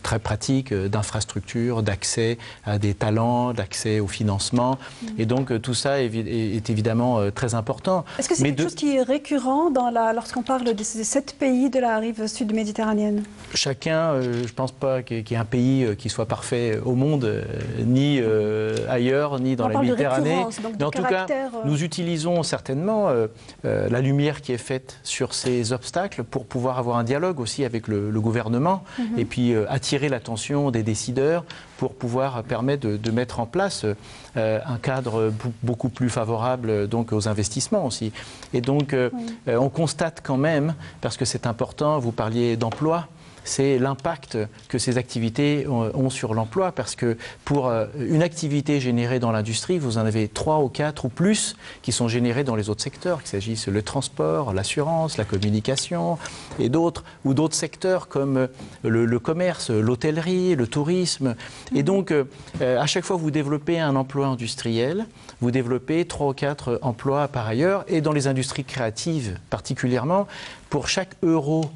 très pratiques d'infrastructures, d'accès à des talents, d'accès au financement. Et donc tout ça est évidemment très important. Est-ce que c'est quelque chose qui est récurrent lorsqu'on parle de ces 7 pays de la rive sud méditerranéenne? Chacun, je ne pense pas qu'il y ait un pays qui soit parfait au monde, ni ailleurs, ni dans la Méditerranée. Mais en tout cas, nous utilisons certainement la lumière qui est faite sur ces obstacles pour pouvoir avoir un dialogue aussi avec le gouvernement et puis attirer l'attention des décideurs pour pouvoir permettre de mettre en place un cadre beaucoup plus favorable donc, aux investissements aussi. Et donc, on constate quand même, parce que c'est important, vous parliez d'emploi, c'est l'impact que ces activités ont sur l'emploi, parce que pour une activité générée dans l'industrie, vous en avez 3 ou 4 ou plus qui sont générées dans les autres secteurs, qu'il s'agisse le transport, l'assurance, la communication et d'autres, ou d'autres secteurs comme le commerce, l'hôtellerie, le tourisme. Et donc, à chaque fois que vous développez un emploi industriel, vous développez 3 ou 4 emplois par ailleurs, et dans les industries créatives particulièrement, pour chaque euro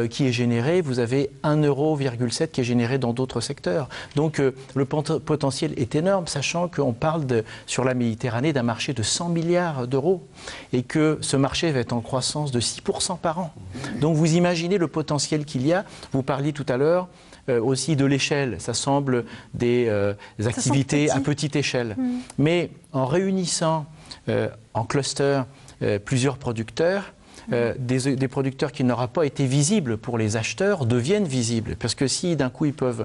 qui est généré, vous avez 1,7 € qui est généré dans d'autres secteurs. Donc le potentiel est énorme, sachant qu'on parle sur la Méditerranée d'un marché de 100 milliards d'euros et que ce marché va être en croissance de 6% par an. Donc vous imaginez le potentiel qu'il y a. Vous parliez tout à l'heure aussi de l'échelle. Ça semble des activités à petite échelle. Mais en réunissant en cluster plusieurs producteurs, des producteurs qui n'auraient pas été visibles pour les acheteurs deviennent visibles. Parce que si d'un coup ils peuvent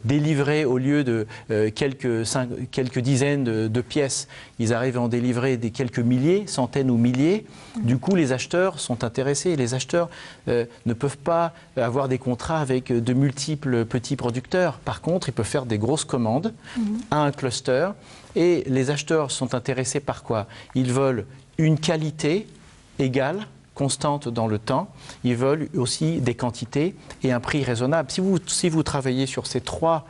délivrer au lieu de quelques dizaines de pièces, ils arrivent à en délivrer des quelques milliers, centaines ou milliers, du coup les acheteurs sont intéressés. Les acheteurs ne peuvent pas avoir des contrats avec de multiples petits producteurs. Par contre, ils peuvent faire des grosses commandes à un cluster et les acheteurs sont intéressés par quoi? Ils veulent une qualité égale, constante dans le temps, ils veulent aussi des quantités et un prix raisonnable. Si vous travaillez sur ces 3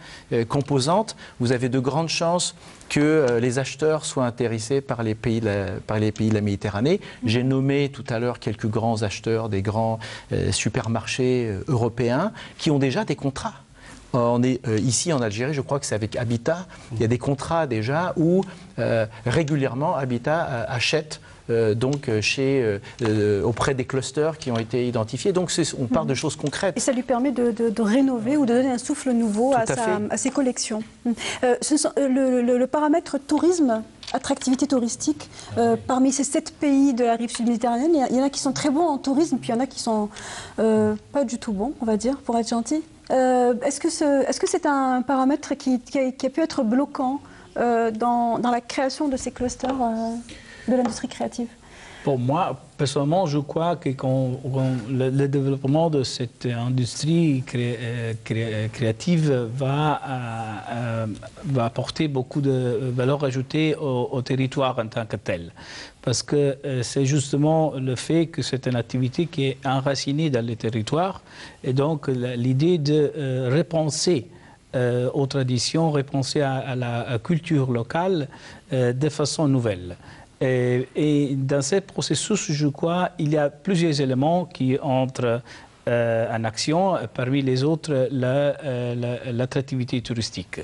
composantes, vous avez de grandes chances que les acheteurs soient intéressés par les pays de la Méditerranée. J'ai nommé tout à l'heure quelques grands acheteurs, des grands supermarchés européens qui ont déjà des contrats. On est ici en Algérie, je crois que c'est avec Habitat, il y a des contrats déjà où régulièrement Habitat achète donc auprès des clusters qui ont été identifiés. Donc on parle de choses concrètes. Et ça lui permet de rénover ou de donner un souffle nouveau à ses collections. Le paramètre tourisme, attractivité touristique, parmi ces 7 pays de la rive sud méditerranéenne, il y en a qui sont très bons en tourisme, puis il y en a qui sont pas du tout bons, on va dire, pour être gentil. Est-ce que c'est un paramètre qui a pu être bloquant dans la création de ces clusters de l'industrie créative? Pour moi, personnellement, je crois que le développement de cette industrie créative va apporter beaucoup de valeur ajoutée au territoire en tant que tel. Parce que c'est justement le fait que c'est une activité qui est enracinée dans les territoires. Et donc, l'idée de repenser aux traditions, repenser à la culture locale de façon nouvelle. Et dans ce processus, je crois, il y a plusieurs éléments qui entrent en action, parmi les autres l'attractivité touristique.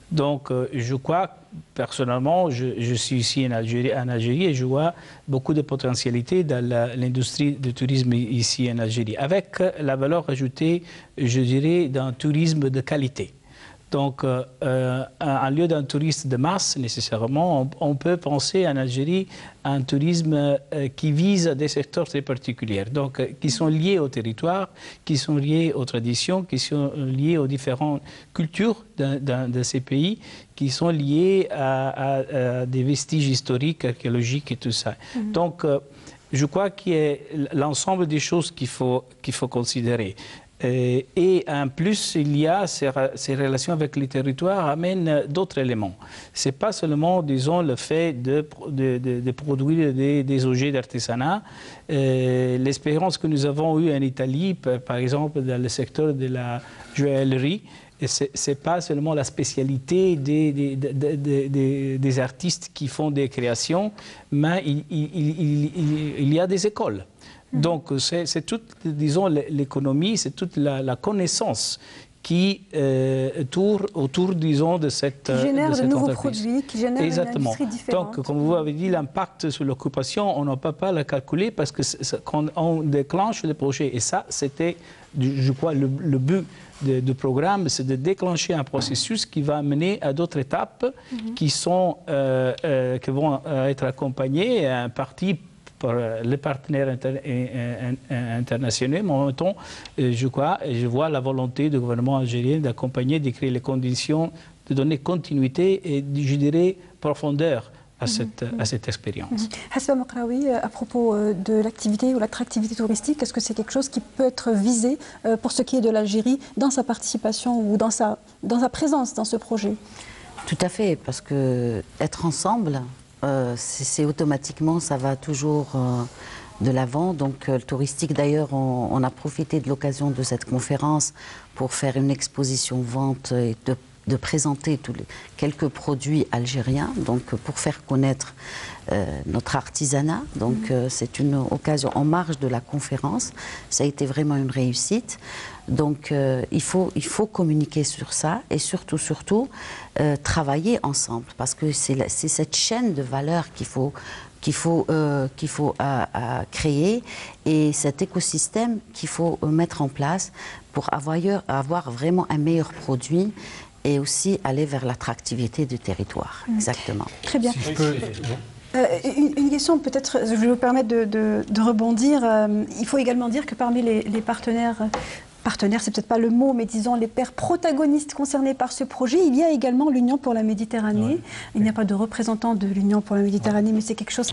Donc je crois, personnellement, je suis ici en Algérie et je vois beaucoup de potentialités dans l'industrie du tourisme ici en Algérie, avec la valeur ajoutée, je dirais, d'un tourisme de qualité. Donc, en lieu d'un tourisme de masse, nécessairement, on peut penser en Algérie à un tourisme qui vise des secteurs très particuliers, donc qui sont liés au territoire, qui sont liés aux traditions, qui sont liés aux différentes cultures de ces pays, qui sont liés à des vestiges historiques, archéologiques et tout ça. Donc, je crois qu'il y a l'ensemble des choses qu'il faut considérer. Et en plus, il y a ces relations avec les territoires amènent d'autres éléments. Ce n'est pas seulement, disons, le fait de produire des objets d'artisanat. L'expérience que nous avons eue en Italie, par exemple, dans le secteur de la joaillerie, ce n'est pas seulement la spécialité des artistes qui font des créations, mais il y a des écoles. Donc, c'est toute, disons, l'économie, c'est toute la connaissance qui tourne autour, disons, de cette entreprise. Qui génère de nouveaux produits, qui génère une industrie différente. Donc, comme vous avez dit, l'impact sur l'occupation, on ne peut pas le calculer parce que quand on déclenche le projet, et ça, c'était, je crois, le but du programme, c'est de déclencher un processus qui va mener à d'autres étapes qui vont être accompagnées à un parti par les partenaires internationaux. Mais en même temps, je vois la volonté du gouvernement algérien d'accompagner, de créer les conditions, de donner continuité et, je dirais, profondeur à cette expérience. Hassiba Mokraoui, à propos de l'activité ou l'attractivité touristique, est-ce que c'est quelque chose qui peut être visé pour ce qui est de l'Algérie dans sa participation ou dans sa présence dans ce projet? Tout à fait, parce que être ensemble, c'est automatiquement, ça va toujours de l'avant. Donc le touristique, d'ailleurs, on a profité de l'occasion de cette conférence pour faire une exposition vente et de présenter quelques produits algériens, donc pour faire connaître notre artisanat. Donc c'est une occasion en marge de la conférence. Ça a été vraiment une réussite. Donc il faut communiquer sur ça et surtout travailler ensemble, parce que c'est cette chaîne de valeur qu'il faut créer, et cet écosystème qu'il faut mettre en place pour avoir vraiment un meilleur produit et aussi aller vers l'attractivité du territoire. Exactement. Très bien. Si une question, peut-être, je vais vous permettre de rebondir. Il faut également dire que parmi les partenaires, c'est peut-être pas le mot, mais disons les pairs protagonistes concernés par ce projet, il y a également l'Union pour la Méditerranée. Il n'y a pas de représentant de l'Union pour la Méditerranée, mais c'est quelque chose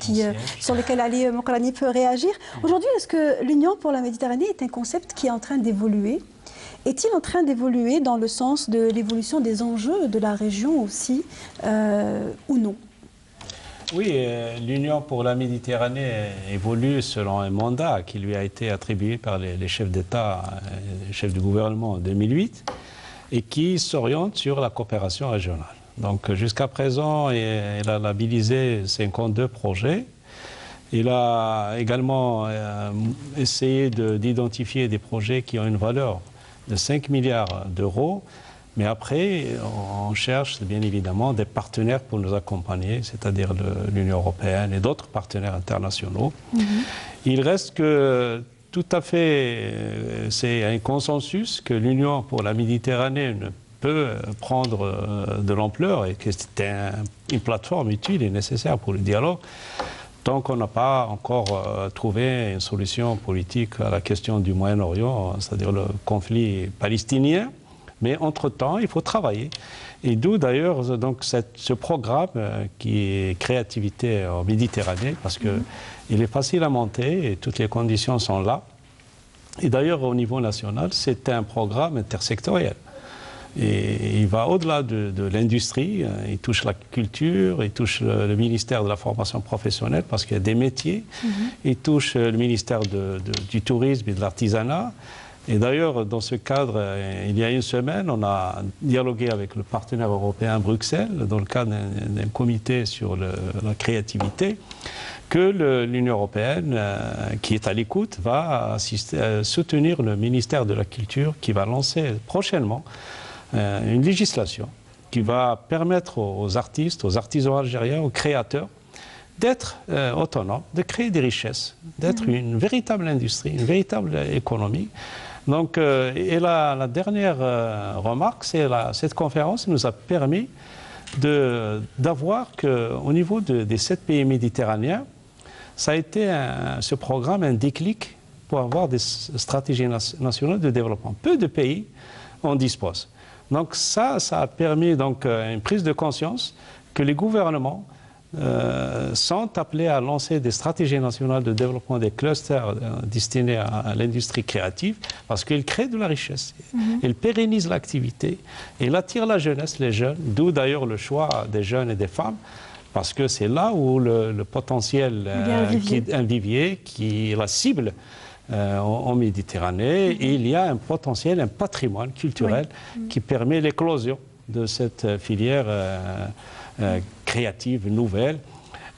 sur lequel Ali Mokrani peut réagir. Aujourd'hui, est-ce que l'Union pour la Méditerranée est un concept qui est en train d'évoluer? Est-il en train d'évoluer dans le sens de l'évolution des enjeux de la région aussi, ou non? Oui, l'Union pour la Méditerranée évolue selon un mandat qui lui a été attribué par les chefs d'État, les chefs du gouvernement en 2008, et qui s'oriente sur la coopération régionale. Donc jusqu'à présent, elle a labellisé 52 projets. Il a également essayé d'identifier des projets qui ont une valeur de 5 milliards d'euros. Mais après, on cherche bien évidemment des partenaires pour nous accompagner, c'est-à-dire l'Union européenne et d'autres partenaires internationaux. Il reste que tout à fait, c'est un consensus que l'Union pour la Méditerranée ne peut prendre de l'ampleur et que c'est une plateforme utile et nécessaire pour le dialogue. Tant qu'on n'a pas encore trouvé une solution politique à la question du Moyen-Orient, c'est-à-dire le conflit palestinien. Mais entre-temps, il faut travailler. Et d'où d'ailleurs donc ce programme qui est créativité en Méditerranée, parce qu'il est facile à monter et toutes les conditions sont là. Et d'ailleurs, au niveau national, c'est un programme intersectoriel. Et il va au-delà de l'industrie, il touche la culture, il touche le ministère de la formation professionnelle parce qu'il y a des métiers, il touche le ministère du tourisme et de l'artisanat. Et d'ailleurs, dans ce cadre, il y a une semaine, on a dialogué avec le partenaire européen Bruxelles, dans le cadre d'un comité sur la créativité, que l'Union européenne, qui est à l'écoute, va soutenir le ministère de la Culture qui va lancer prochainement une législation qui va permettre aux artistes, aux artisans algériens, aux créateurs d'être autonomes, de créer des richesses, d'être une véritable industrie, une véritable économie, Donc, et la dernière remarque, c'est cette conférence nous a permis d'avoir qu'au niveau des 7 pays méditerranéens, ça a été ce programme un déclic pour avoir des stratégies nationales de développement. Peu de pays en disposent. Donc ça a permis donc une prise de conscience que les gouvernements sont appelés à lancer des stratégies nationales de développement des clusters destinés à l'industrie créative parce qu'ils créent de la richesse, ils pérennisent l'activité, ils attirent la jeunesse, les jeunes, d'où d'ailleurs le choix des jeunes et des femmes, parce que c'est là où le potentiel, un vivier qui est la cible en Méditerranée, et il y a un potentiel, un patrimoine culturel qui permet l'éclosion de cette filière créative, nouvelle.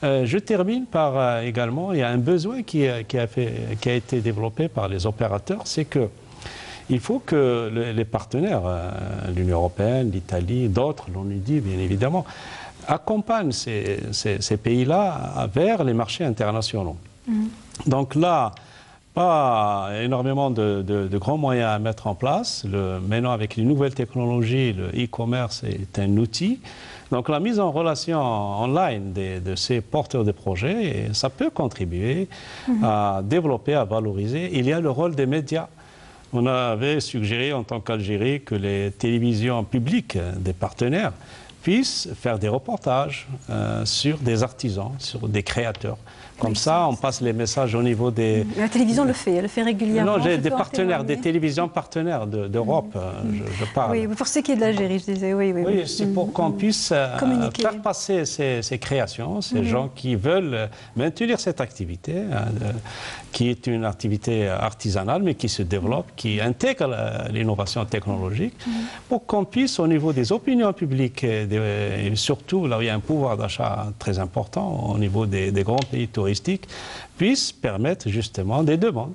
Je termine par également, il y a un besoin qui a été développé par les opérateurs, c'est que il faut que les partenaires, l'Union européenne, l'Italie, d'autres, l'ONU bien évidemment, accompagnent ces pays-là vers les marchés internationaux. Donc là, pas énormément de grands moyens à mettre en place. Maintenant, avec les nouvelles technologies, le e-commerce est un outil. Donc la mise en relation online de ces porteurs de projets, ça peut contribuer à développer, à valoriser. Il y a le rôle des médias. On avait suggéré en tant qu'Algérie que les télévisions publiques des partenaires puissent faire des reportages sur des artisans, sur des créateurs. Comme ça, on passe les messages au niveau des... La télévision le fait, elle le fait régulièrement. Non, j'ai des partenaires, des télévisions partenaires d'Europe, je parle. Oui, pour ce qui est de l'Algérie, je disais, oui. Oui, c'est pour qu'on puisse faire passer ces créations, ces gens qui veulent maintenir cette activité, qui est une activité artisanale, mais qui se développe, qui intègre l'innovation technologique, pour qu'on puisse, au niveau des opinions publiques, et surtout là où il y a un pouvoir d'achat très important, au niveau des grands pays touristiques, puisse permettre justement des demandes,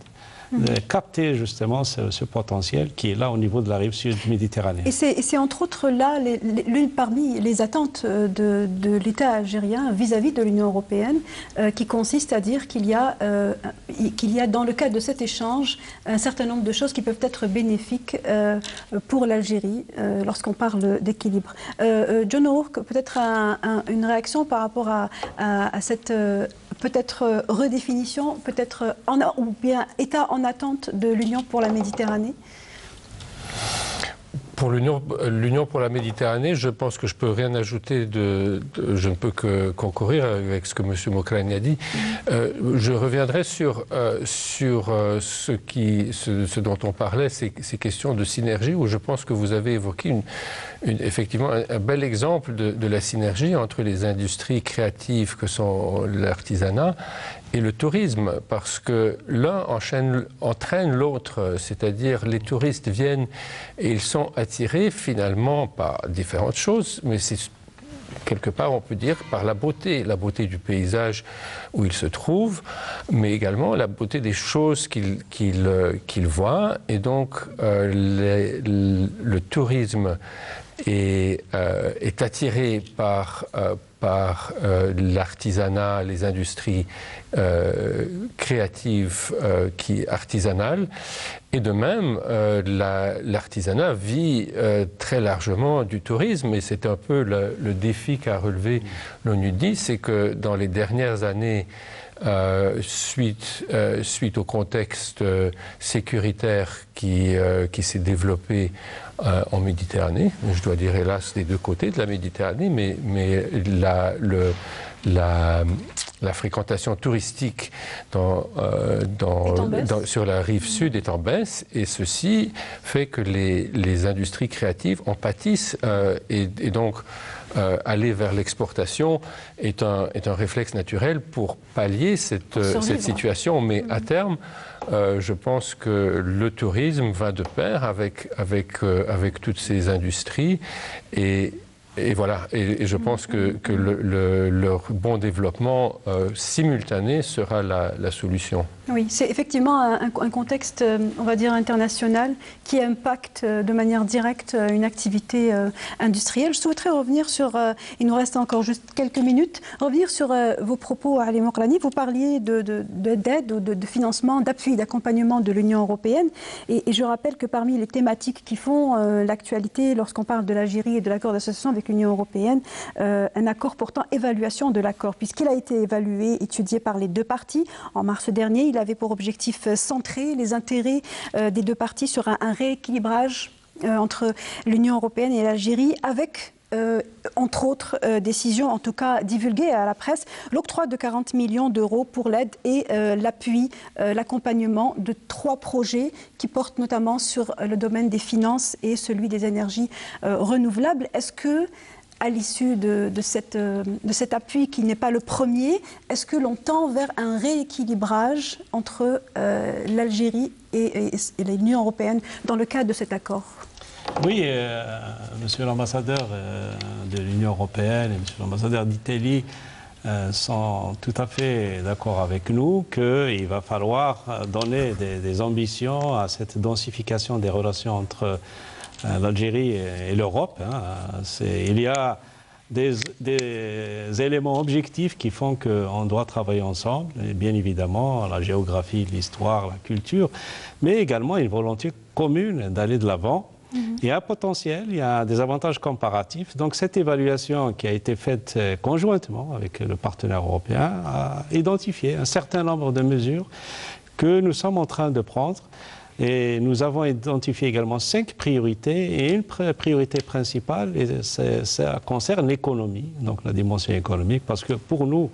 de capter justement ce potentiel qui est là au niveau de la rive sud méditerranéenne. Et c'est entre autres là l'une parmi les attentes de l'État algérien vis-à-vis de l'Union européenne qui consiste à dire qu'il y a dans le cadre de cet échange un certain nombre de choses qui peuvent être bénéfiques pour l'Algérie lorsqu'on parle d'équilibre. John O'Rourke, peut-être une réaction par rapport à cette peut-être redéfinition, peut-être ou bien état en attente de l'Union pour la Méditerranée? Pour l'Union pour la Méditerranée, je pense que je ne peux rien ajouter, je ne peux que concourir avec ce que M. Mokrani a dit. Je reviendrai sur ce dont on parlait, ces questions de synergie, où je pense que vous avez évoqué effectivement un bel exemple de la synergie entre les industries créatives que sont l'artisanat et le tourisme, parce que l'un entraîne l'autre, c'est-à-dire les touristes viennent et ils sont attirés finalement par différentes choses, mais c'est quelque part, on peut dire, par la beauté du paysage où ils se trouvent, mais également la beauté des choses qu'ils voient. Et donc, le tourisme est attiré par l'artisanat, les industries créatives artisanales. Et de même, l'artisanat vit très largement du tourisme, et c'est un peu le défi qu'a relevé l'ONUDI, c'est que dans les dernières années, suite au contexte sécuritaire qui s'est développé en Méditerranée, je dois dire hélas des deux côtés de la Méditerranée, mais la fréquentation touristique sur la rive sud est en baisse, et ceci fait que les industries créatives en pâtissent, et donc aller vers l'exportation est un réflexe naturel pour pallier cette situation, mais à terme, je pense que le tourisme va de pair avec toutes ces industries, et voilà, et je pense que leur bon développement simultané sera la solution. Oui, c'est effectivement un contexte, on va dire, international qui impacte de manière directe une activité industrielle. Je souhaiterais revenir sur, il nous reste encore juste quelques minutes, revenir sur vos propos, Ali Mokrani. Vous parliez d'aide, de financement, d'appui, d'accompagnement de l'Union européenne. Et je rappelle que parmi les thématiques qui font l'actualité lorsqu'on parle de l'Algérie et de l'accord d'association avec l'Union européenne, un accord portant évaluation de l'accord, puisqu'il a été évalué, étudié par les deux parties en mars dernier. Il avait pour objectif centré les intérêts des deux parties sur un rééquilibrage entre l'Union européenne et l'Algérie avec entre autres décisions, en tout cas divulguées à la presse, l'octroi de 40 millions d'euros pour l'aide et l'appui, l'accompagnement de 3 projets qui portent notamment sur le domaine des finances et celui des énergies renouvelables. Est-ce que, à l'issue de cet appui qui n'est pas le premier, est-ce que l'on tend vers un rééquilibrage entre l'Algérie et l'Union européenne dans le cadre de cet accord ? Oui, monsieur l'ambassadeur de l'Union européenne et monsieur l'ambassadeur d'Italie sont tout à fait d'accord avec nous qu'il va falloir donner des ambitions à cette densification des relations entre l'Algérie et l'Europe. Il y a des éléments objectifs qui font qu'on doit travailler ensemble, et bien évidemment la géographie, l'histoire, la culture, mais également une volonté commune d'aller de l'avant. Il y a un potentiel, il y a des avantages comparatifs. Donc cette évaluation qui a été faite conjointement avec le partenaire européen a identifié un certain nombre de mesures que nous sommes en train de prendre. Et nous avons identifié également 5 priorités et une priorité principale, et ça concerne l'économie, donc la dimension économique, parce que pour nous,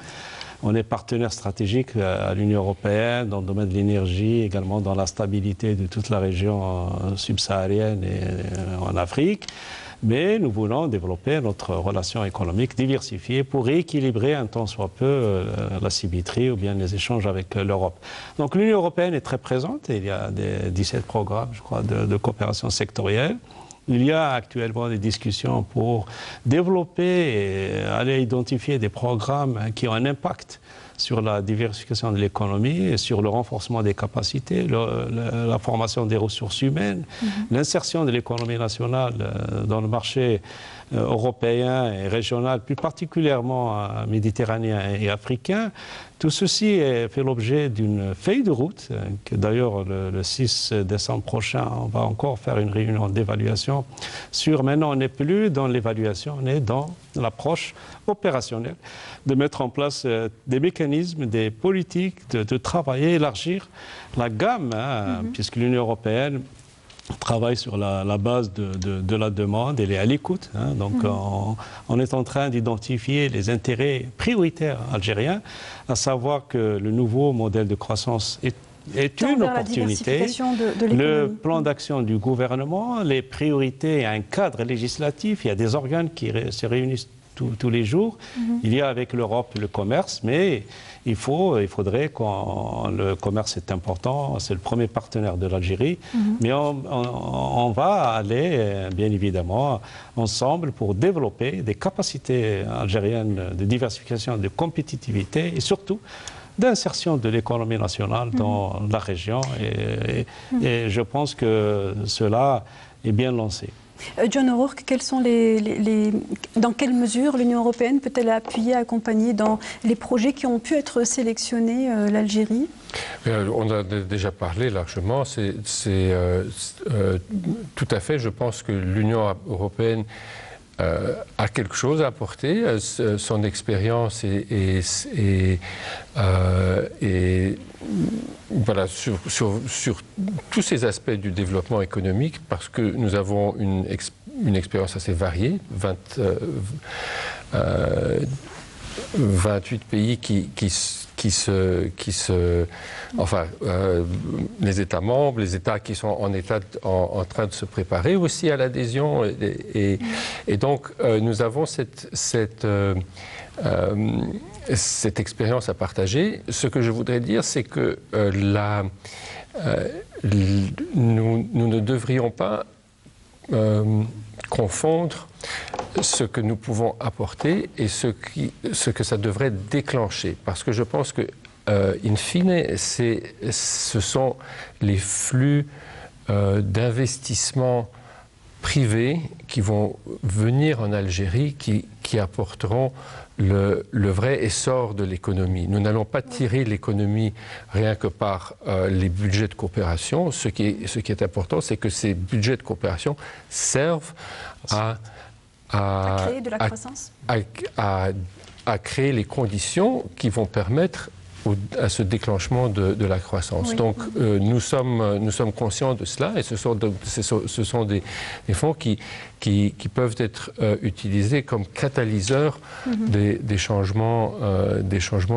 on est partenaire stratégique à l'Union européenne dans le domaine de l'énergie, également dans la stabilité de toute la région subsaharienne et en Afrique. Mais nous voulons développer notre relation économique diversifiée pour rééquilibrer un tant soit peu la symétrie ou bien les échanges avec l'Europe. Donc l'Union européenne est très présente. Il y a 17 programmes, je crois, de coopération sectorielle. Il y a actuellement des discussions pour développer et aller identifier des programmes qui ont un impact sur la diversification de l'économie et sur le renforcement des capacités, la formation des ressources humaines, l'insertion de l'économie nationale dans le marché européen et régional, plus particulièrement méditerranéen et africain. Tout ceci fait l'objet d'une feuille de route, que d'ailleurs le 6 décembre prochain, on va encore faire une réunion d'évaluation sur, maintenant on n'est plus dans l'évaluation, on est dans l'approche opérationnelle, de mettre en place des mécanismes, des politiques, de travailler, élargir la gamme, puisque l'Union européenne travaille sur la base de la demande, elle est à l'écoute. Donc on est en train d'identifier les intérêts prioritaires algériens, à savoir que le nouveau modèle de croissance est une opportunité. Le plan d'action du gouvernement, les priorités, un cadre législatif, il y a des organes qui se réunissent tous les jours. Il y a avec l'Europe le commerce, mais il faudrait le commerce est important, c'est le premier partenaire de l'Algérie, mais on va aller bien évidemment ensemble pour développer des capacités algériennes de diversification, de compétitivité et surtout d'insertion de l'économie nationale dans la région et je pense que cela est bien lancé. John O'Rourke, dans quelle mesure l'Union européenne peut-elle appuyer, accompagner dans les projets qui ont pu être sélectionnés l'Algérie ? On a déjà parlé largement. Tout à fait, je pense que l'Union européenne a quelque chose à apporter, son expérience et voilà, sur tous ces aspects du développement économique, parce que nous avons une expérience assez variée, 28 pays les États membres, les États qui sont en train de se préparer aussi à l'adhésion. Et donc, nous avons cette expérience à partager. Ce que je voudrais dire, c'est que nous ne devrions pas confondre ce que nous pouvons apporter et ce que ça devrait déclencher. Parce que je pense que in fine, ce sont les flux d'investissements privés qui vont venir en Algérie, qui apporteront le vrai essor de l'économie. Nous n'allons pas tirer l'économie rien que par les budgets de coopération. Ce qui est important, c'est que ces budgets de coopération servent à créer de la croissance, à créer les conditions qui vont permettre à ce déclenchement de la croissance. Oui. Donc nous sommes conscients de cela, et ce sont des fonds qui peuvent être utilisés comme catalyseurs des changements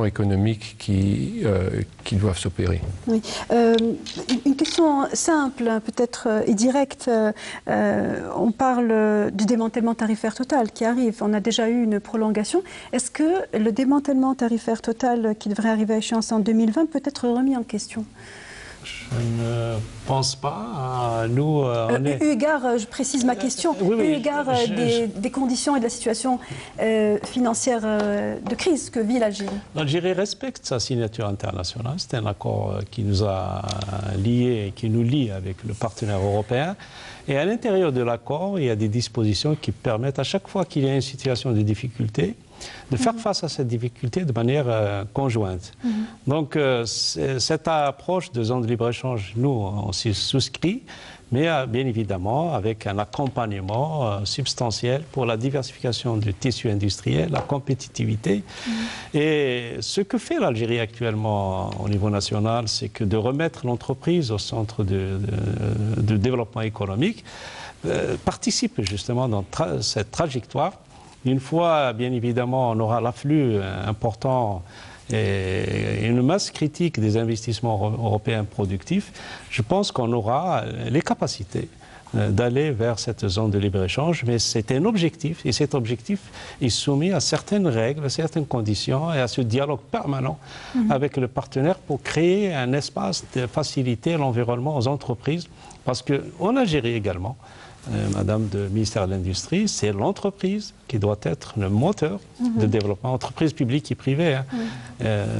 économiques qui doivent s'opérer. Oui. Une question simple, peut-être, et directe. On parle du démantèlement tarifaire total qui arrive. On a déjà eu une prolongation. Est-ce que le démantèlement tarifaire total qui devrait arriver à échéance en 2020 peut être remis en question? Je ne pense pas. Nous, eu égard, je précise ma question, eu égard des conditions et de la situation financière de crise que vit l'Algérie. L'Algérie respecte sa signature internationale. C'est un accord qui nous a liés et qui nous lie avec le partenaire européen. Et à l'intérieur de l'accord, il y a des dispositions qui permettent, à chaque fois qu'il y a une situation de difficulté, de faire face à cette difficulté de manière conjointe. Donc, cette approche de zone de libre-échange, nous, on s'y souscrit, mais bien évidemment avec un accompagnement substantiel pour la diversification du tissu industriel, la compétitivité. Et ce que fait l'Algérie actuellement au niveau national, c'est que de remettre l'entreprise au centre de développement économique participe justement dans cette trajectoire. Une fois, bien évidemment, on aura l'afflux important et une masse critique des investissements européens productifs, je pense qu'on aura les capacités d'aller vers cette zone de libre-échange, mais c'est un objectif, et cet objectif est soumis à certaines règles, à certaines conditions et à ce dialogue permanent avec le partenaire pour créer un espace de faciliter l'environnement aux entreprises, parce qu'en Algérie également, Madame du ministère de l'Industrie, c'est l'entreprise qui doit être le moteur de développement, entreprise publique et privée.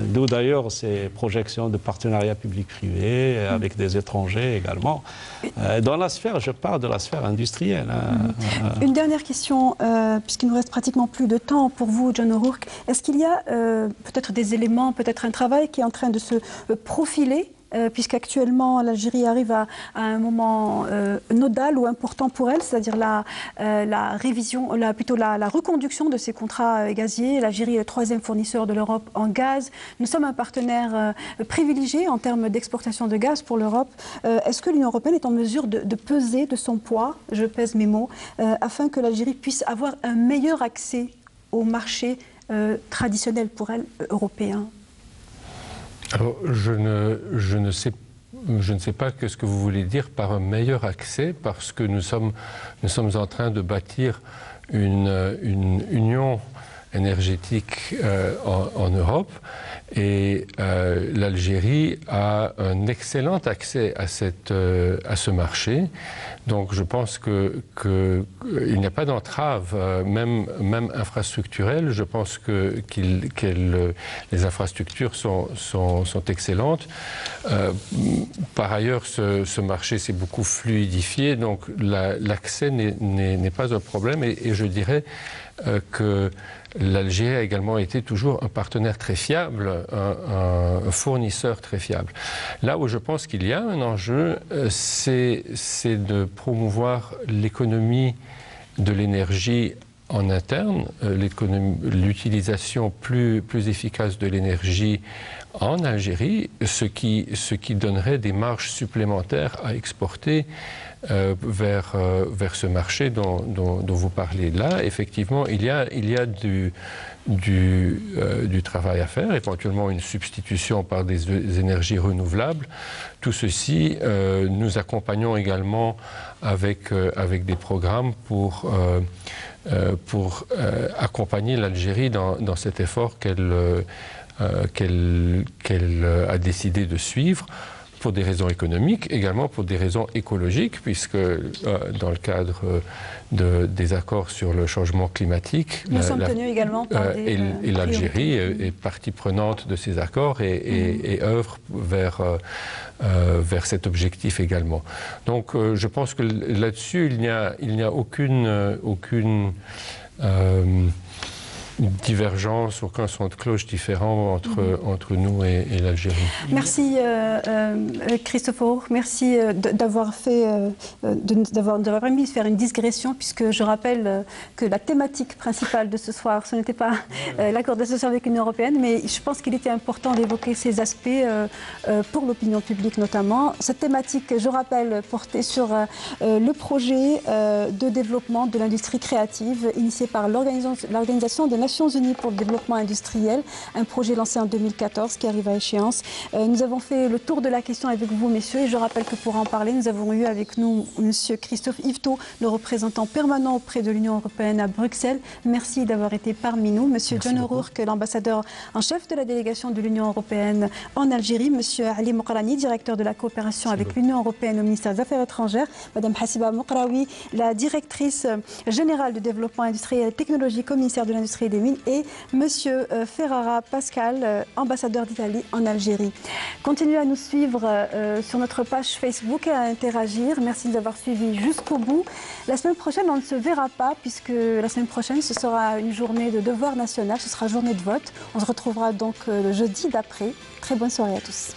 D'où d'ailleurs ces projections de partenariat public-privé avec des étrangers également. Dans la sphère, je parle de la sphère industrielle. Une dernière question, puisqu'il nous reste pratiquement plus de temps pour vous, John O'Rourke. Est-ce qu'il y a peut-être des éléments, peut-être un travail qui est en train de se profiler puisqu'actuellement l'Algérie arrive à un moment nodal ou important pour elle, c'est-à-dire la révision, plutôt la reconduction de ses contrats gaziers. L'Algérie est le troisième fournisseur de l'Europe en gaz. Nous sommes un partenaire privilégié en termes d'exportation de gaz pour l'Europe. Est-ce que l'Union européenne est en mesure de peser de son poids, je pèse mes mots, afin que l'Algérie puisse avoir un meilleur accès au marché traditionnel pour elle, européen? Alors, je ne sais pas ce que vous voulez dire par un meilleur accès, parce que nous sommes en train de bâtir une union énergétique en Europe, et l'Algérie a un excellent accès à ce marché. Donc je pense qu'il n'y a pas d'entrave, même infrastructurelle. Je pense que les infrastructures sont excellentes. Par ailleurs, ce marché s'est beaucoup fluidifié, donc l'accès n'est pas un problème, et je dirais que l'Algérie a également été toujours un partenaire très fiable, un fournisseur très fiable. Là où je pense qu'il y a un enjeu, c'est de promouvoir l'économie de l'énergie en interne, l'utilisation plus efficace de l'énergie en Algérie, ce qui donnerait des marges supplémentaires à exporter vers ce marché dont vous parlez là. Effectivement, il y a du travail à faire, éventuellement une substitution par des énergies renouvelables. Tout ceci, nous accompagnons également avec des programmes pour accompagner l'Algérie dans cet effort qu'elle a décidé de suivre. pour des raisons économiques, également pour des raisons écologiques, puisque dans le cadre des accords sur le changement climatique, nous sommes tenus également par des et l'Algérie est partie prenante de ces accords et œuvre vers cet objectif également. Donc je pense que là-dessus, il n'y a aucune divergence, aucun son de cloche différent entre nous et l'Algérie. Merci Christophe, merci d'avoir permis de faire une digression, puisque je rappelle que la thématique principale de ce soir, ce n'était pas l'accord d'association avec l'Union européenne, mais je pense qu'il était important d'évoquer ces aspects pour l'opinion publique notamment. Cette thématique, je rappelle, portait sur le projet de développement de l'industrie créative initié par l'Organisation des Nations Unies pour le développement industriel, un projet lancé en 2014 qui arrive à échéance. Nous avons fait le tour de la question avec vous, messieurs, et je rappelle que pour en parler, nous avons eu avec nous monsieur Christophe Yvetot, le représentant permanent auprès de l'Union européenne à Bruxelles. Merci d'avoir été parmi nous. Monsieur John O'Rourke, l'ambassadeur en chef de la délégation de l'Union européenne en Algérie. Monsieur Ali Mokrani, directeur de la coopération avec l'Union européenne au ministère des Affaires étrangères. Madame Hassiba Moqraoui, la directrice générale du développement industriel et technologique au ministère de l'Industrie et des Mines, et monsieur Ferrara Pascal, ambassadeur d'Italie en Algérie. Continuez à nous suivre sur notre page Facebook et à interagir. Merci de nous avoir suivis jusqu'au bout. La semaine prochaine, on ne se verra pas, puisque la semaine prochaine, ce sera une journée de devoir national, ce sera journée de vote. On se retrouvera donc le jeudi d'après. Très bonne soirée à tous.